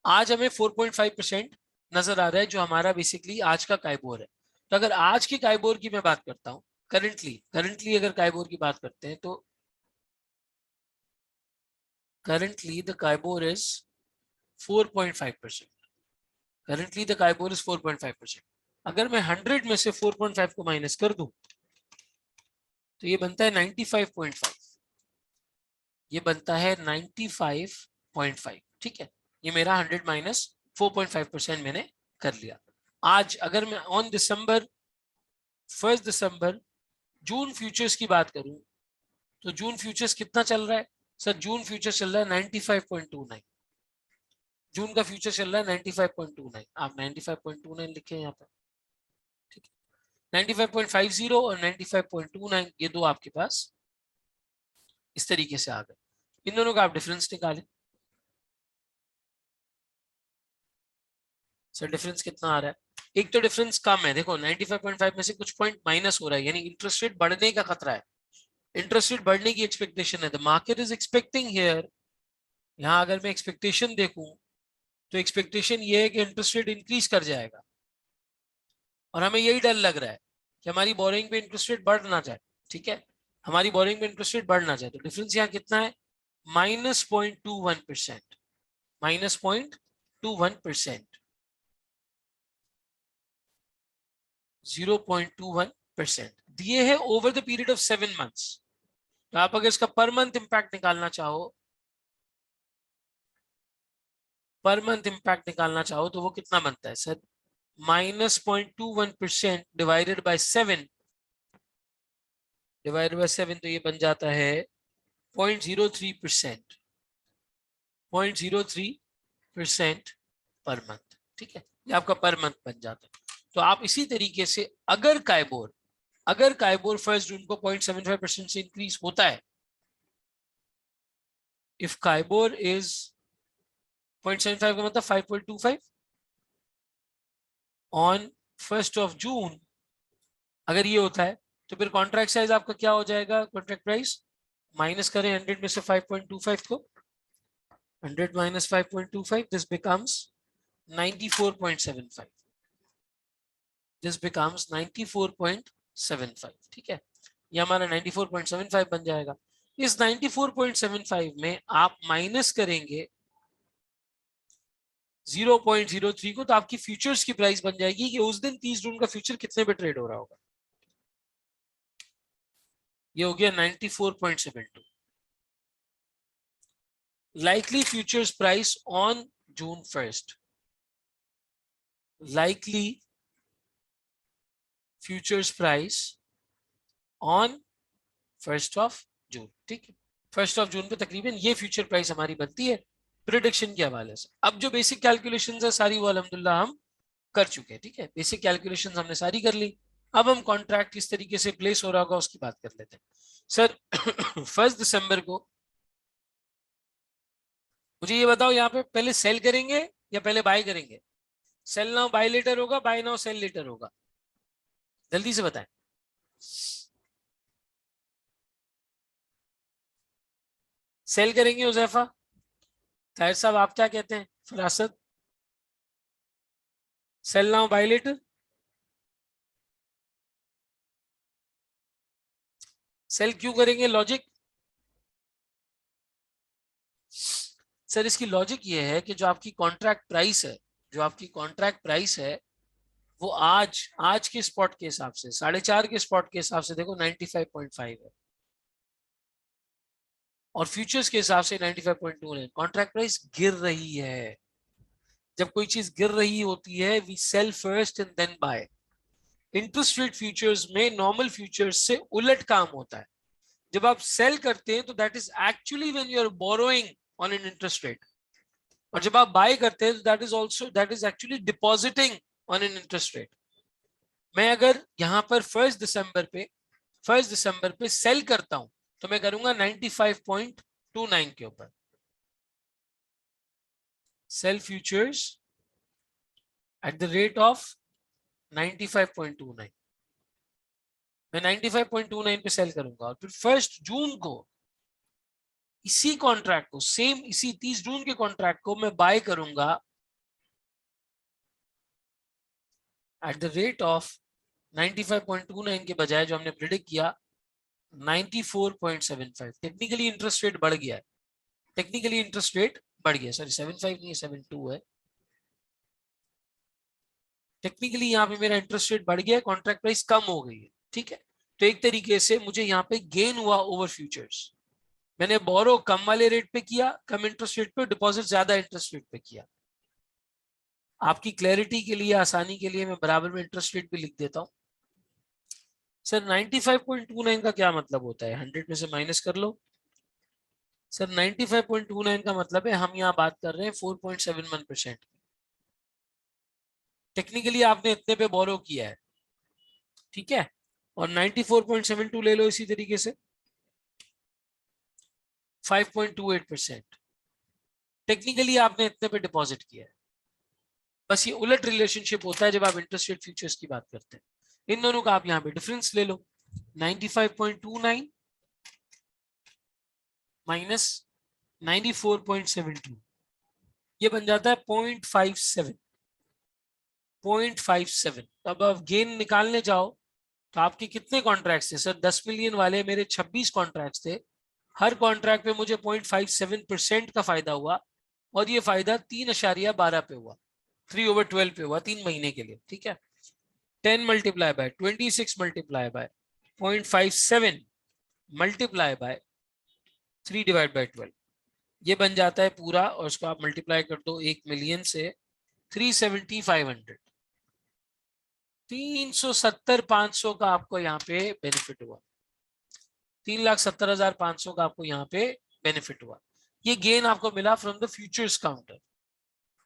आज हमें 4.5% नजर आ रहा है, जो हमारा बेसिकली आज का काइबोर है। तो अगर आज की काइबोर की मैं बात करता हूँ, करंटली अगर काइबोर की बात करते हैं, तो currently the KIBOR is 4.5%। Currently the KIBOR is 4.5%। अगर मैं 100 में से 4.5 को माइनस कर दूं, तो ये बनता है 95.5, ये बनता है 95.5, ठीक है। ये मेरा 100 माइनस 4.5% मैंने कर लिया। आज अगर मैं on December 1 December June futures की बात करूं, तो जून फ्यूचर्स कितना चल रहा है सर? जून फ्यूचर चल रहा है 95.29। जून का फ्यूचर चल रहा है 95.29। आप 95.29 लिखे यहाँ पर, ठीक है। 95.50 और 95.29 ये दो आपके पास इस तरीके से आ गए। इन दोनों का आप डिफरेंस निकालें। सर डिफरेंस कितना आ रहा है? एक तो डिफरेंस कम है, देखो 95.5 में से कुछ पॉइंट माइनस हो रहा है, यानी इंटरेस्ट रेट बढ़ने का खतरा है, इंटरेस्ट रेट बढ़ने की एक्सपेक्टेशन है। The market is expecting here, यहाँ अगर मैं एक्सपेक्टेशन देखूं तो एक्सपेक्टेशन ये है कि इंटरेस्ट रेट इंक्रीज कर जाएगा, और हमें यही डर लग रहा है कि हमारी बोरिंग पे इंटरेस्ट रेट बढ़ ना जाए, ठीक है। हमारी बोरिंग पे इंटरेस्ट रेट बढ़ ना जाए, तो डिफरेंस यहाँ कितना है? -0.21%, -0.21%, 0.21% दिए है over the period of 7 months. तो आप अगर इसका पर मंथ इंपैक्ट निकालना चाहो, तो वो कितना बनता है सर? -0.21% डिवाइडेड बाय 7, तो ये बन जाता है 0.03%, 0.03% पर मंथ, ठीक है। ये आपका पर मंथ बन जाता है। तो आप इसी तरीके से अगर काइबोर 1 जून को 0.75% से इंक्रीज होता है, इफ काइबोर इज 0.75 का मतलब 5.25 ऑन 1 जून, अगर ये होता है तो फिर कॉन्ट्रैक्ट साइज आपका क्या हो जाएगा? कॉन्ट्रैक्ट प्राइस माइनस करें 100 में से 5.25 को, 100 minus 5.25, this becomes 94.75, this becomes 94.75, ठीक है। ये हमारा 94.75 बन जाएगा। इस 94.75 में आप माइनस करेंगे 0.03 को, तो आपकी फ्यूचर्स की प्राइस बन जाएगी कि उस दिन 30 जून का फ्यूचर कितने पे ट्रेड हो रहा होगा। ये हो गया 94.72 likely futures price on June 1st, likely futures price on 1st of June। ठीक है, 1st of June पे तकरीबन ये फ्यूचर प्राइस हमारी बनती है प्रिडिक्शन के हवाले से। अब जो बेसिक कैलकुलेशंस है सारी वो अल्हम्दुलिल्लाह हम कर चुके हैं। ठीक है, बेसिक कैलकुलेशंस हमने सारी कर ली। अब हम कॉन्ट्रैक्ट किस तरीके से प्लेस हो रहा होगा उसकी बात कर लेते हैं। सर 1 दिसंबर को मुझे ये बताओ, यहाँ पे पहले सेल करेंगे या पहले बाय करेंगे? सेल नाउ बाय लेटर होगा, बाय नाउ सेल लेटर होगा? जल्दी से बताएं। सेल करेंगे उजैफा? ताहिर साहब आप क्या कहते हैं? Farasat, sell now buy later? Sell क्यों करेंगे? लॉजिक सर इसकी लॉजिक ये है कि जो आपकी कॉन्ट्रैक्ट प्राइस है, जो आपकी कॉन्ट्रैक्ट प्राइस है वो आज के स्पॉट के हिसाब से 4.5 के स्पॉट के हिसाब से देखो 95.5 है, और फ्यूचर्स के हिसाब से 95.2 है। कॉन्ट्रैक्ट प्राइस गिर रही है। जब कोई चीज गिर रही होती है we sell first and then buy. Interest rate futures में नॉर्मल फ्यूचर्स से उलट काम होता है। जब आप सेल करते हैं तो that is actually when you are borrowing on an interest rate, और जब आप बाय करते हैं that is actually depositing on an interest rate. मैं अगर यहाँ पर 1 दिसंबर पे सेल करता हूं तो मैं करूंगा 95.29 के ऊपर sell futures at the rate of 95.29। मैं 95.29 पे सेल करूंगा, और फिर 1 जून को इसी कॉन्ट्रैक्ट को, सेम इसी 30 जून के कॉन्ट्रैक्ट को मैं बाय करूंगा एट द रेट ऑफ 95.29 के बजाय जो हमने प्रिडिक्ट किया 94.75। टेक्निकली इंटरेस्ट रेट बढ़ गया है, टेक्निकली इंटरेस्ट रेट बढ़ गया, सॉरी 75 नहीं 72 है। टेक्निकली यहाँ पे मेरा इंटरेस्ट रेट बढ़ गया है, कॉन्ट्रैक्ट प्राइस कम हो गई है। ठीक है, तो एक तरीके से मुझे यहाँ पे गेन हुआ ओवर फ्यूचर्स। मैंने बोरो कम वाले रेट पे किया, कम इंटरेस्ट रेट पे, डिपॉजिट ज्यादा इंटरेस्ट रेट पे किया। आपकी क्लैरिटी के लिए, आसानी के लिए मैं बराबर में इंटरेस्ट रेट भी लिख देता हूँ। सर 95.29 का क्या मतलब होता है? 100 में से माइनस कर लो। सर 95.29 का मतलब है हम यहाँ बात कर रहे हैं 4.71%। टेक्निकली आपने इतने पे बोरो किया है, ठीक है, और 94.72 ले लो इसी तरीके से 5.28%। टेक्निकली आपने इतने पे डिपॉजिट किया है। बस ये उलट रिलेशनशिप होता है जब आप इंटरेस्ट रेट फ्यूचर्स की बात करते हैं। इन दोनों का आप यहाँ पे डिफरेंस ले लो, 95.29 माइनस 94.72, ये बन जाता है 0.57। 0.57। अब आप गेन निकालने जाओ तो आपके कितने कॉन्ट्रैक्ट्स थे? सर 10 मिलियन वाले मेरे 26 कॉन्ट्रैक्ट्स थे। हर कॉन्ट्रैक्ट पे मुझे 0.57% का फायदा हुआ, और ये फायदा 3.12 पे हुआ, 3/12 पे हुआ 3 महीने के लिए। ठीक है, 10 multiply by 26 multiply by 0.57 multiply by 3/12, ये बन जाता है पूरा, और इसको आप मल्टीप्लाई कर दो 1 मिलियन से 370,500, 370,500 का आपको यहाँ पे बेनिफिट हुआ। 3,70,500 का आपको यहाँ पे बेनिफिट हुआ। ये गेन आपको मिला from the futures counter.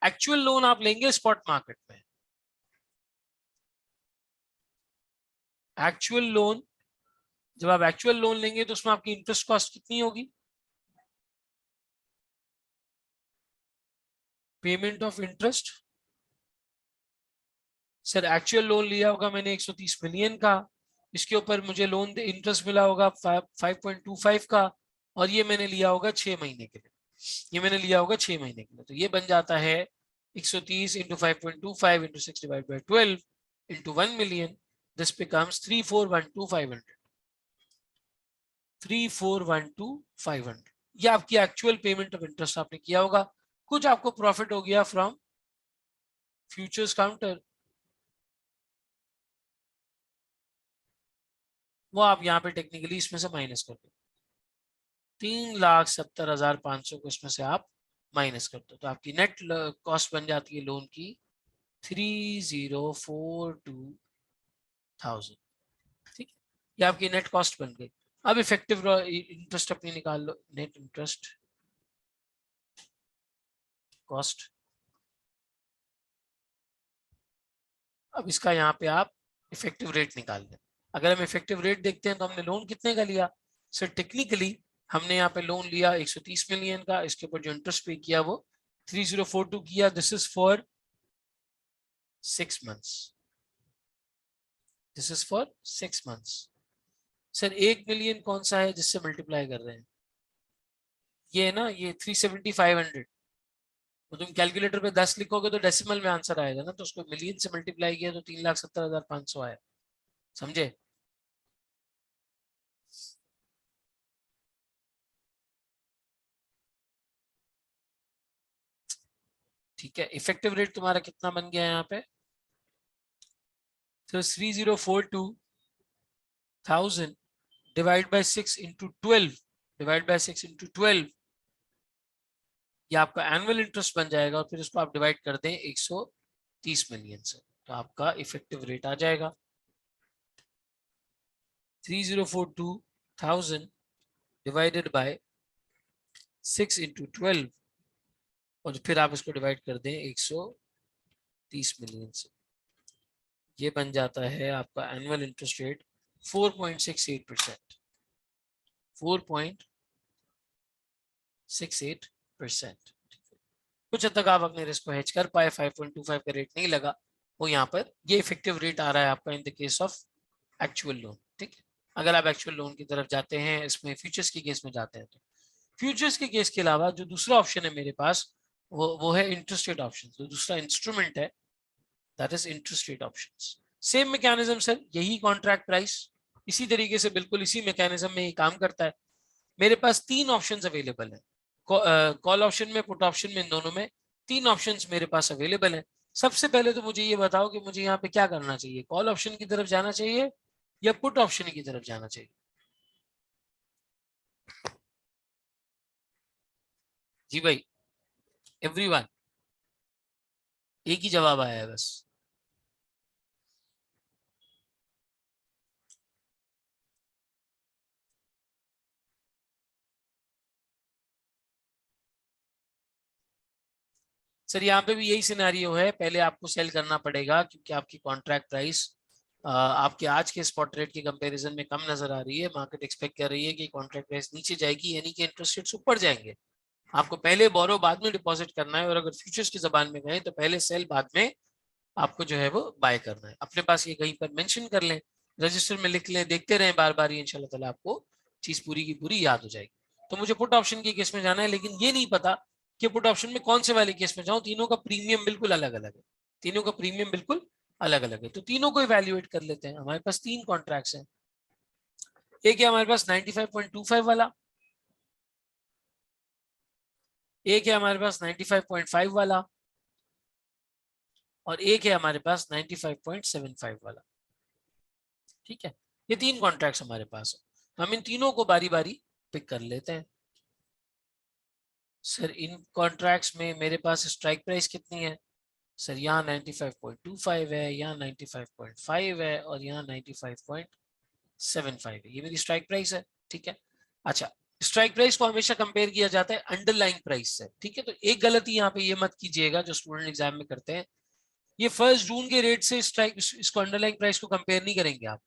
Actual loan आप लेंगे स्पॉट मार्केट में, एक्चुअल लोन, जब आप एक्चुअल लोन लेंगे तो उसमें आपकी इंटरेस्ट कॉस्ट कितनी होगी? Payment of interest, sir actual loan लिया होगा मैंने 130 मिलियन का, इसके ऊपर मुझे लोन इंटरेस्ट मिला होगा 5.25 का, और ये मैंने लिया होगा 6 महीने के लिए, ये मैंने लिया होगा 6 महीने के लिए। तो ये बन जाता है 130 into 5.25 into 6/12 into 1 million, this becomes 3412500। 3412,500, ये आपकी एक्चुअल पेमेंट ऑफ इंटरेस्ट आपने किया होगा। कुछ आपको प्रॉफिट हो गया फ्रॉम फ्यूचर्स काउंटर, वो आप यहाँ पे टेक्निकली इसमें से माइनस कर दो। 3,70,500 को इसमें से आप माइनस कर दो, तो आपकी नेट कॉस्ट बन जाती है लोन की 3042,000। ठीक है, ये आपकी नेट कॉस्ट बन गई। अब इफेक्टिव इंटरेस्ट अपनी निकाल लो, नेट इंटरेस्ट कॉस्ट। अब इसका यहाँ पे आप इफेक्टिव रेट निकाल लें। अगर हम इफेक्टिव रेट देखते हैं तो हमने लोन कितने का लिया सर? टेक्निकली हमने यहाँ पे लोन लिया 130 मिलियन का, इसके ऊपर जो इंटरेस्ट पे किया वो 3042 किया। This is for 6 months, this is for 6 months. Sir 1 million कौन सा है जिससे मल्टीप्लाई कर रहे हैं? ये है ना, ये 370,500। तो तुम कैलकुलेटर पे 10 लिखोगे तो डेसिमल में आंसर आएगा ना, तो उसको मिलियन से मल्टीप्लाई किया तो 3,70,500 आया। समझे? ठीक है, इफेक्टिव रेट तुम्हारा कितना बन गया यहाँ पे? तो 3042,000 divide by 6 into 12, divide by 6 into 12, ये आपका एनुअल इंटरेस्ट बन जाएगा। और फिर उसको आप डिवाइड कर दें 130 मिलियन से, तो आपका इफेक्टिव रेट आ जाएगा 3042,000 डिवाइडेड बाय 6 इंटू 12, और फिर आप इसको डिवाइड कर दें 130 मिलियन से, ये बन जाता है आपका एनुअल इंटरेस्ट रेट 4.68%, 4.68%। कुछ हद तक आप अपने रिस्क को हेज कर पाए, 5.25 का रेट नहीं लगा वो यहाँ पर, ये इफेक्टिव रेट आ रहा है आपका in the case of actual loan. ठीक है, अगर आप एक्चुअल लोन की तरफ जाते हैं, इसमें फ्यूचर्स के केस में जाते हैं, तो फ्यूचर्स के केस के अलावा जो दूसरा ऑप्शन है मेरे पास वो है इंटरेस्ट रेट ऑप्शन। तो दूसरा इंस्ट्रूमेंट है that is interest rate options. Same mechanism sir, यही कॉन्ट्रैक्ट प्राइस, इसी तरीके से बिल्कुल इसी मैकेनिज्म में ये काम करता है। मेरे पास 3 ऑप्शंस अवेलेबल है, कॉल ऑप्शन में, पुट ऑप्शन में, इन दोनों में 3 ऑप्शंस मेरे पास अवेलेबल है। सबसे पहले तो मुझे ये बताओ कि मुझे यहाँ पे क्या करना चाहिए, कॉल ऑप्शन की तरफ जाना चाहिए या पुट ऑप्शन की तरफ जाना चाहिए? जी भाई, एवरीवन, एक ही जवाब आया है बस। सर यहाँ पे भी यही सिनेरियो है, पहले आपको सेल करना पड़ेगा क्योंकि आपकी कॉन्ट्रैक्ट प्राइस आपके आज के स्पॉट रेट के कंपैरिजन में कम नजर आ रही है। मार्केट एक्सपेक्ट कर रही है कि कॉन्ट्रैक्ट प्राइस नीचे जाएगी, यानी कि इंटरेस्ट रेट्स ऊपर जाएंगे। आपको पहले बोरो बाद में डिपॉजिट करना है, और अगर फ्यूचर्स की जबान में गए तो पहले सेल बाद में आपको जो है वो बाय करना है। अपने पास ये कहीं पर मेंशन कर लें, रजिस्टर में लिख लें, देखते रहें बार बार, ये इंशाल्लाह ताला आपको चीज पूरी की पूरी याद हो जाएगी। तो मुझे पुट ऑप्शन के केस में जाना है, लेकिन ये नहीं पता कि पुट ऑप्शन में कौन से वाले केस में जाऊं। तीनों का प्रीमियम बिल्कुल अलग अलग है, तीनों का प्रीमियम बिल्कुल अलग अलग है। तो तीनों को इवेल्युएट कर लेते हैं। हमारे पास 3 कॉन्ट्रैक्ट्स हैं। एक है हमारे पास 95.25 वाला, एक है हमारे पास 95.5 वाला, और एक है हमारे पास 95.75 वाला। ठीक है, ये 3 कॉन्ट्रैक्ट्स हमारे पास है। हम इन तीनों को बारी बारी पिक कर लेते हैं। सर इन कॉन्ट्रैक्ट्स में मेरे पास स्ट्राइक प्राइस कितनी है? सर यहाँ 95.25 है, यहाँ 95.5 है, और यहाँ 95.75 है। ये मेरी स्ट्राइक प्राइस है। ठीक है, अच्छा, स्ट्राइक प्राइस को हमेशा कंपेयर किया जाता है अंडरलाइंग प्राइस से। ठीक है, तो एक गलती यहाँ पे ये मत कीजिएगा जो स्टूडेंट एग्जाम में करते हैं, ये 1 जून के रेट से स्ट्राइक इसको अंडरलाइंग प्राइस को कंपेयर नहीं करेंगे आप।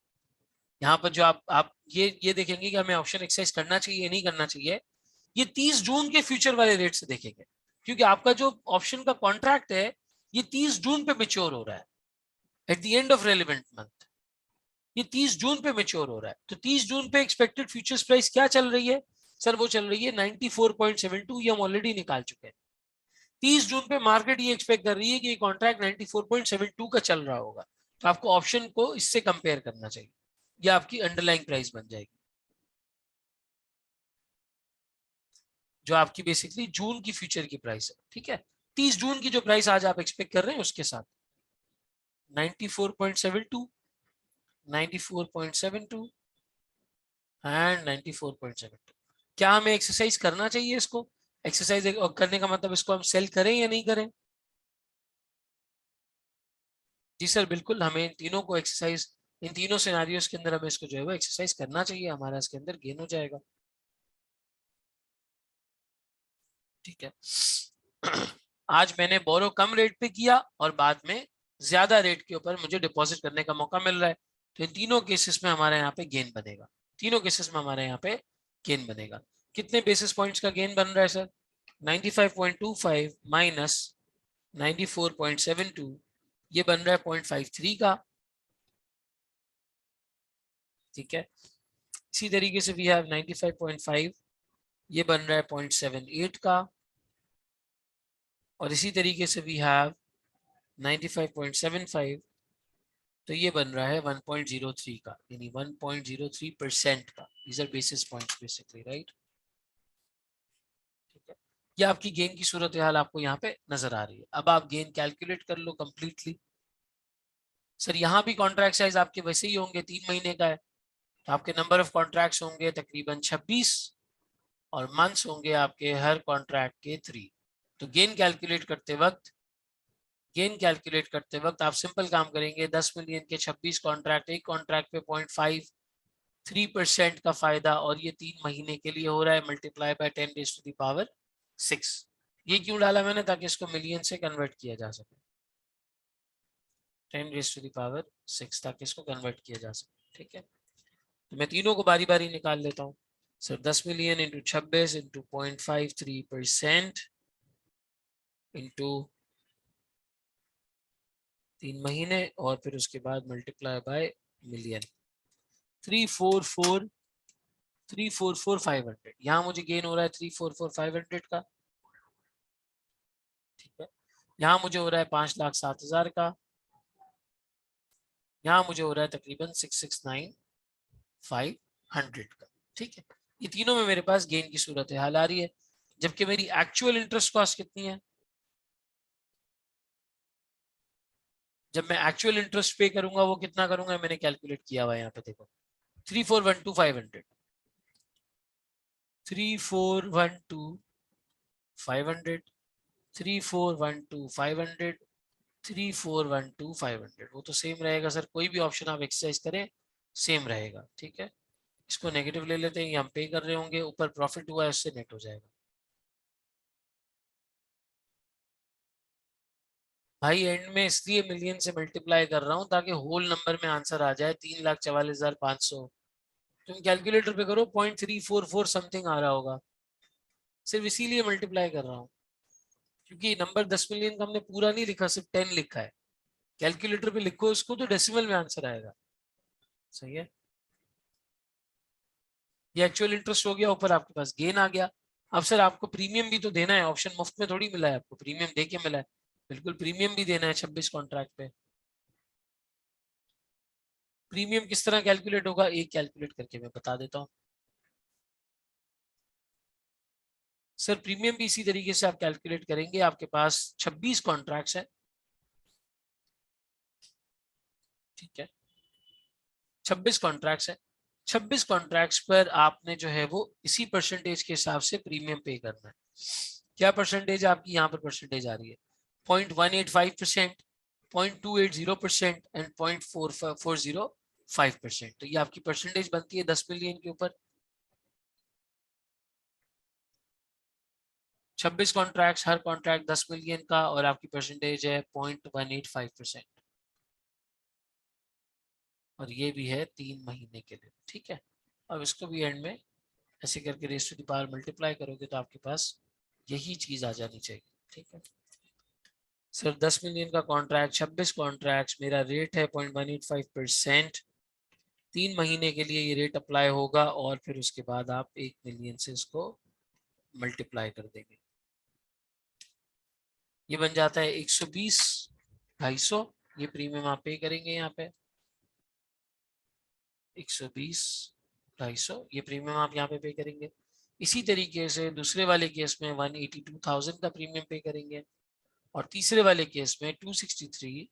यहाँ पर जो आप ये देखेंगे कि हमें ऑप्शन एक्सरसाइज करना चाहिए नहीं करना चाहिए, ये 30 जून के फ्यूचर वाले रेट से देखेंगे, क्योंकि आपका जो ऑप्शन का कॉन्ट्रैक्ट है ये 30 जून पे मेच्योर हो रहा है, at the end of relevant month ये 30 जून पे मेच्योर हो रहा है। तो 30 जून पे एक्सपेक्टेड फ्यूचर्स प्राइस क्या चल रही है? सर वो चल रही है 94.72, ये हम ऑलरेडी निकाल चुके हैं। 30 जून पे मार्केट ये एक्सपेक्ट कर रही है कि ये कॉन्ट्रैक्ट 94.72 का चल रहा होगा, तो आपको ऑप्शन को इससे कंपेयर करना चाहिए, ये आपकी अंडरलाइंग प्राइस बन जाएगी। जो आपकी बेसिकली जून की फ्यूचर की प्राइस है, ठीक है। 30 जून की जो प्राइस आज आप एक्सपेक्ट कर रहे हैं उसके साथ 94.72, 94.72 एंड 94.72। क्या हमें एक्सरसाइज करना चाहिए इसको? एक्सरसाइज करने का मतलब इसको हम सेल करें या नहीं करें? जी सर, बिल्कुल, हमें इन तीनों को एक्सरसाइज, इन तीनों सिनारियोस के अंदर हमें इसको जो है वो एक्सरसाइज करना चाहिए, हमारा इसके अंदर गेन हो जाएगा, ठीक है। आज मैंने बोरो कम रेट पे किया और बाद में ज्यादा रेट के ऊपर मुझे डिपॉजिट करने का मौका मिल रहा है, तो इन तीनों केसेस में हमारे यहाँ पे गेन बनेगा, तीनों केसेस में हमारे यहाँ पे गेन बनेगा। कितने बेसिस पॉइंट्स का गेन बन रहा है सर? 95.25 माइनस 94.72, ये बन रहा है 0.53 का, ठीक है। इसी तरीके से वी हैव 95.5, ये बन रहा है 0.78 का, और इसी तरीके से वी हैव 95.75, तो ये बन रहा है 1.03 का, यानी 1.03% का। these are basis points basically, right? ठीक है, ये आपकी गेन की सूरत हाल आपको यहाँ पे नजर आ रही है। अब आप गेन कैलकुलेट कर लो कंप्लीटली। सर यहाँ भी कॉन्ट्रैक्ट साइज आपके वैसे ही होंगे, 3 महीने का है, तो आपके नंबर ऑफ कॉन्ट्रैक्ट्स होंगे तकरीबन 26, और मंथ्स होंगे आपके हर कॉन्ट्रैक्ट के 3। तो गेन कैलकुलेट करते वक्त आप सिंपल काम करेंगे, 10 मिलियन के 26 कॉन्ट्रैक्ट, एक कॉन्ट्रैक्ट पे 0.53% का फायदा, और ये 3 महीने के लिए हो रहा है, मल्टीप्लाई बाय 10⁶। ये क्यों डाला मैंने? ताकि इसको मिलियन से कन्वर्ट किया जा सके, 10⁶, ताकि इसको कन्वर्ट किया जा सके, ठीक है। तो मैं तीनों को बारी बारी निकाल लेता हूँ। Sir 10 million into 26 into 0.53% into 3 महीने, और फिर उसके बाद मल्टीप्लाई बाय मिलियन, 344,500। यहाँ मुझे गेन हो रहा है 344,500 का, ठीक है। यहाँ मुझे हो रहा है 5,07,000 का, यहाँ मुझे हो रहा है तकरीबन 669,500 का, ठीक है। ये तीनों में मेरे पास गेन की सूरत हाल आ रही है, जबकि मेरी एक्चुअल इंटरेस्ट कॉस्ट कितनी है? जब मैं एक्चुअल इंटरेस्ट पे करूंगा वो कितना करूंगा, मैंने कैलकुलेट किया हुआ है यहाँ पे, देखो 3412500, 3412500, 3412500, 3412500, वो तो सेम रहेगा सर, कोई भी ऑप्शन आप एक्सरसाइज करें सेम रहेगा, ठीक है। इसको नेगेटिव ले लेते हैं, हम पे कर रहे होंगे, ऊपर प्रॉफिट हुआ है उससे नेट हो जाएगा। भाई एंड में इसलिए मिलियन से मल्टीप्लाई कर रहा हूँ ताकि होल नंबर में आंसर आ जाए 3,44,500। तुम कैलकुलेटर पे करो, 0.344 समथिंग आ रहा होगा, सिर्फ इसीलिए मल्टीप्लाई कर रहा हूँ, क्योंकि नंबर 10 मिलियन का हमने पूरा नहीं लिखा, सिर्फ 10 लिखा है। कैलकुलेटर पे लिखो इसको तो डेसिमल में आंसर आएगा, सही है। ये एक्चुअल इंटरेस्ट हो गया, ऊपर आपके पास गेन आ गया। अब सर आपको प्रीमियम भी तो देना है, ऑप्शन मुफ्त में थोड़ी मिला है आपको, प्रीमियम दे के मिला है, बिल्कुल प्रीमियम भी देना है 26 कॉन्ट्रैक्ट पे। प्रीमियम किस तरह कैलकुलेट होगा, एक कैलकुलेट करके मैं बता देता हूँ। सर प्रीमियम भी इसी तरीके से आप कैलकुलेट करेंगे, आपके पास 26 कॉन्ट्रैक्ट्स है, ठीक है, 26 कॉन्ट्रैक्ट्स है। 26 कॉन्ट्रैक्ट्स पर आपने जो है वो इसी परसेंटेज के हिसाब से प्रीमियम पे करना है। क्या परसेंटेज आपकी यहाँ पर परसेंटेज आ रही है? 0.185%, 0.280% एंड 0.405%। तो ये आपकी परसेंटेज बनती है 10 मिलियन के ऊपर। 26 कॉन्ट्रैक्ट्स, हर कॉन्ट्रैक्ट 10 मिलियन का, और आपकी परसेंटेज है 0.185%, और ये भी है 3 महीने के लिए, ठीक है। अब इसको भी एंड में ऐसे करके raise to the power multiply करोगे तो आपके पास यही चीज आ जानी चाहिए, ठीक है। सर 10 मिलियन का कॉन्ट्रैक्ट, 26 कॉन्ट्रैक्ट, मेरा रेट है 0.185%, 3 महीने के लिए ये रेट अप्लाई होगा, और फिर उसके बाद आप 1 मिलियन से इसको मल्टीप्लाई कर देंगे, ये बन जाता है 120, 250। ये प्रीमियम आप पे करेंगे यहाँ पे 120, 250, ये प्रीमियम आप यहाँ पे करेंगे। इसी तरीके से दूसरे वाले केस में 182,000 का प्रीमियम पे करेंगे और तीसरे वाले केस में 263,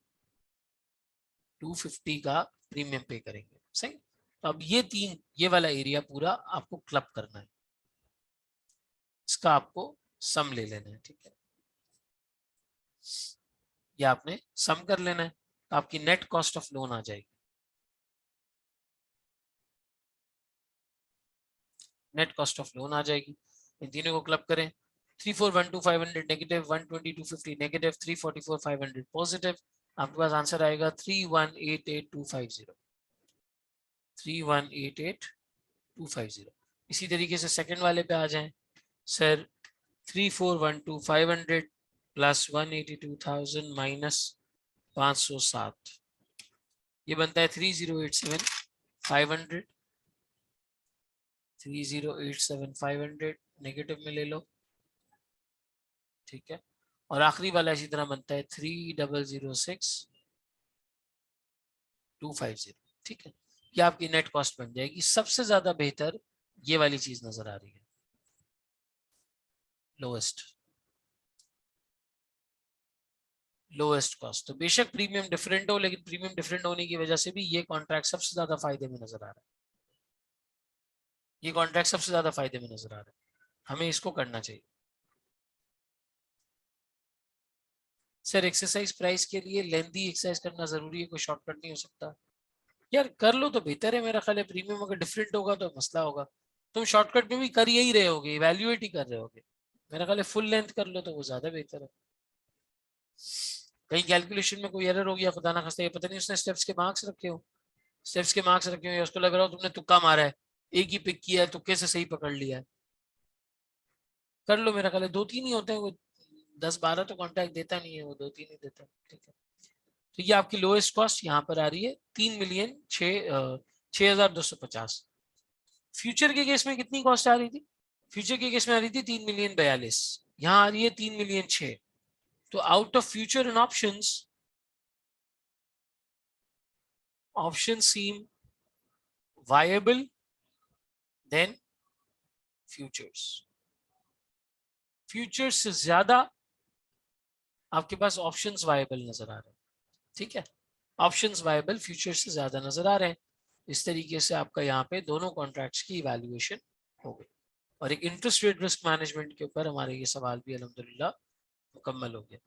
250 का प्रीमियम पे करेंगे। सही। तो अब ये वाला एरिया पूरा आपको क्लब करना है, इसका आपको सम ले लेना है। ठीक है, ये आपने सम कर लेना है, तो आपकी नेट कॉस्ट ऑफ लोन आ जाएगी। नेट कॉस्ट ऑफ लोन आ जाएगी। इन तीनों को क्लब करें, 3412500 नेगेटिव, 122,250 नेगेटिव, 344,500 पॉजिटिव। आपके पास आंसर आएगा 3188250, 3188250। इसी तरीके से सेकंड वाले पे आ जाएं। सर 3412500 प्लस 182,000 माइनस 507, ये बनता है 3087,500, 3087,500 नेगेटिव में ले लो। ठीक है, और आखिरी वाला इसी तरह बनता है 3006250। ठीक है, ये आपकी नेट कॉस्ट बन जाएगी। सबसे ज्यादा बेहतर ये वाली चीज नजर आ रही है, लोएस्ट कॉस्ट। तो बेशक प्रीमियम डिफरेंट हो, लेकिन प्रीमियम डिफरेंट होने की वजह से भी ये कॉन्ट्रैक्ट सबसे ज्यादा फायदे में नजर आ रहा है। ये कॉन्ट्रैक्ट सबसे ज्यादा फायदे में नजर आ रहा है, हमें इसको करना चाहिए। सर एक्सरसाइज प्राइस के लिए लेंथी एक्सरसाइज करना जरूरी है, कोई शॉर्टकट नहीं हो सकता? यार कर लो तो बेहतर है, मेरा ख्याल है। प्रीमियम अगर डिफरेंट होगा तो मसला होगा। तुम शॉर्टकट में भी कर यही रहे होगे, इवैल्यूएट ही कर रहे होगे। मेरा ख्याल है फुल लेंथ कर लो तो वो ज्यादा बेहतर है। कहीं कैलकुलेशन में कोई एरर हो गया, खुदा ना खास्ता, ये पता नहीं उसने स्टेप्स के मार्क्स रखे हो, स्टेप्स के मार्क्स रखे हो, या उसको लग रहा हो तुमने तुक्का मारा है, एक ही पिक किया है, तुक्के से सही पकड़ लिया है। कर लो, मेरा ख्याल है 2-3 ही होते हैं वो, 10-12 तो कॉन्ट्रैक्ट देता नहीं है वो, 2-3 ही देता है। ठीक है, तो ये आपकी लोएस्ट कॉस्ट यहाँ पर आ रही है 3,06,250। फ्यूचर के केस में कितनी कॉस्ट आ रही थी? फ्यूचर के केस में आ रही थी 3,42,000, यहाँ आ रही है 3,06,000। तो out of future and option seem viable than futures. Futures से ज्यादा आपके पास ऑप्शंस वायबल नजर आ रहे हैं। ठीक है, ऑप्शंस वायबल फ्यूचर्स से ज्यादा नजर आ रहे हैं। इस तरीके से आपका यहाँ पे दोनों कॉन्ट्रैक्ट्स की इवैल्यूएशन हो गई, और एक इंटरेस्ट रेट रिस्क मैनेजमेंट के ऊपर हमारे ये सवाल भी अल्हम्दुलिल्लाह मुकम्मल हो गया।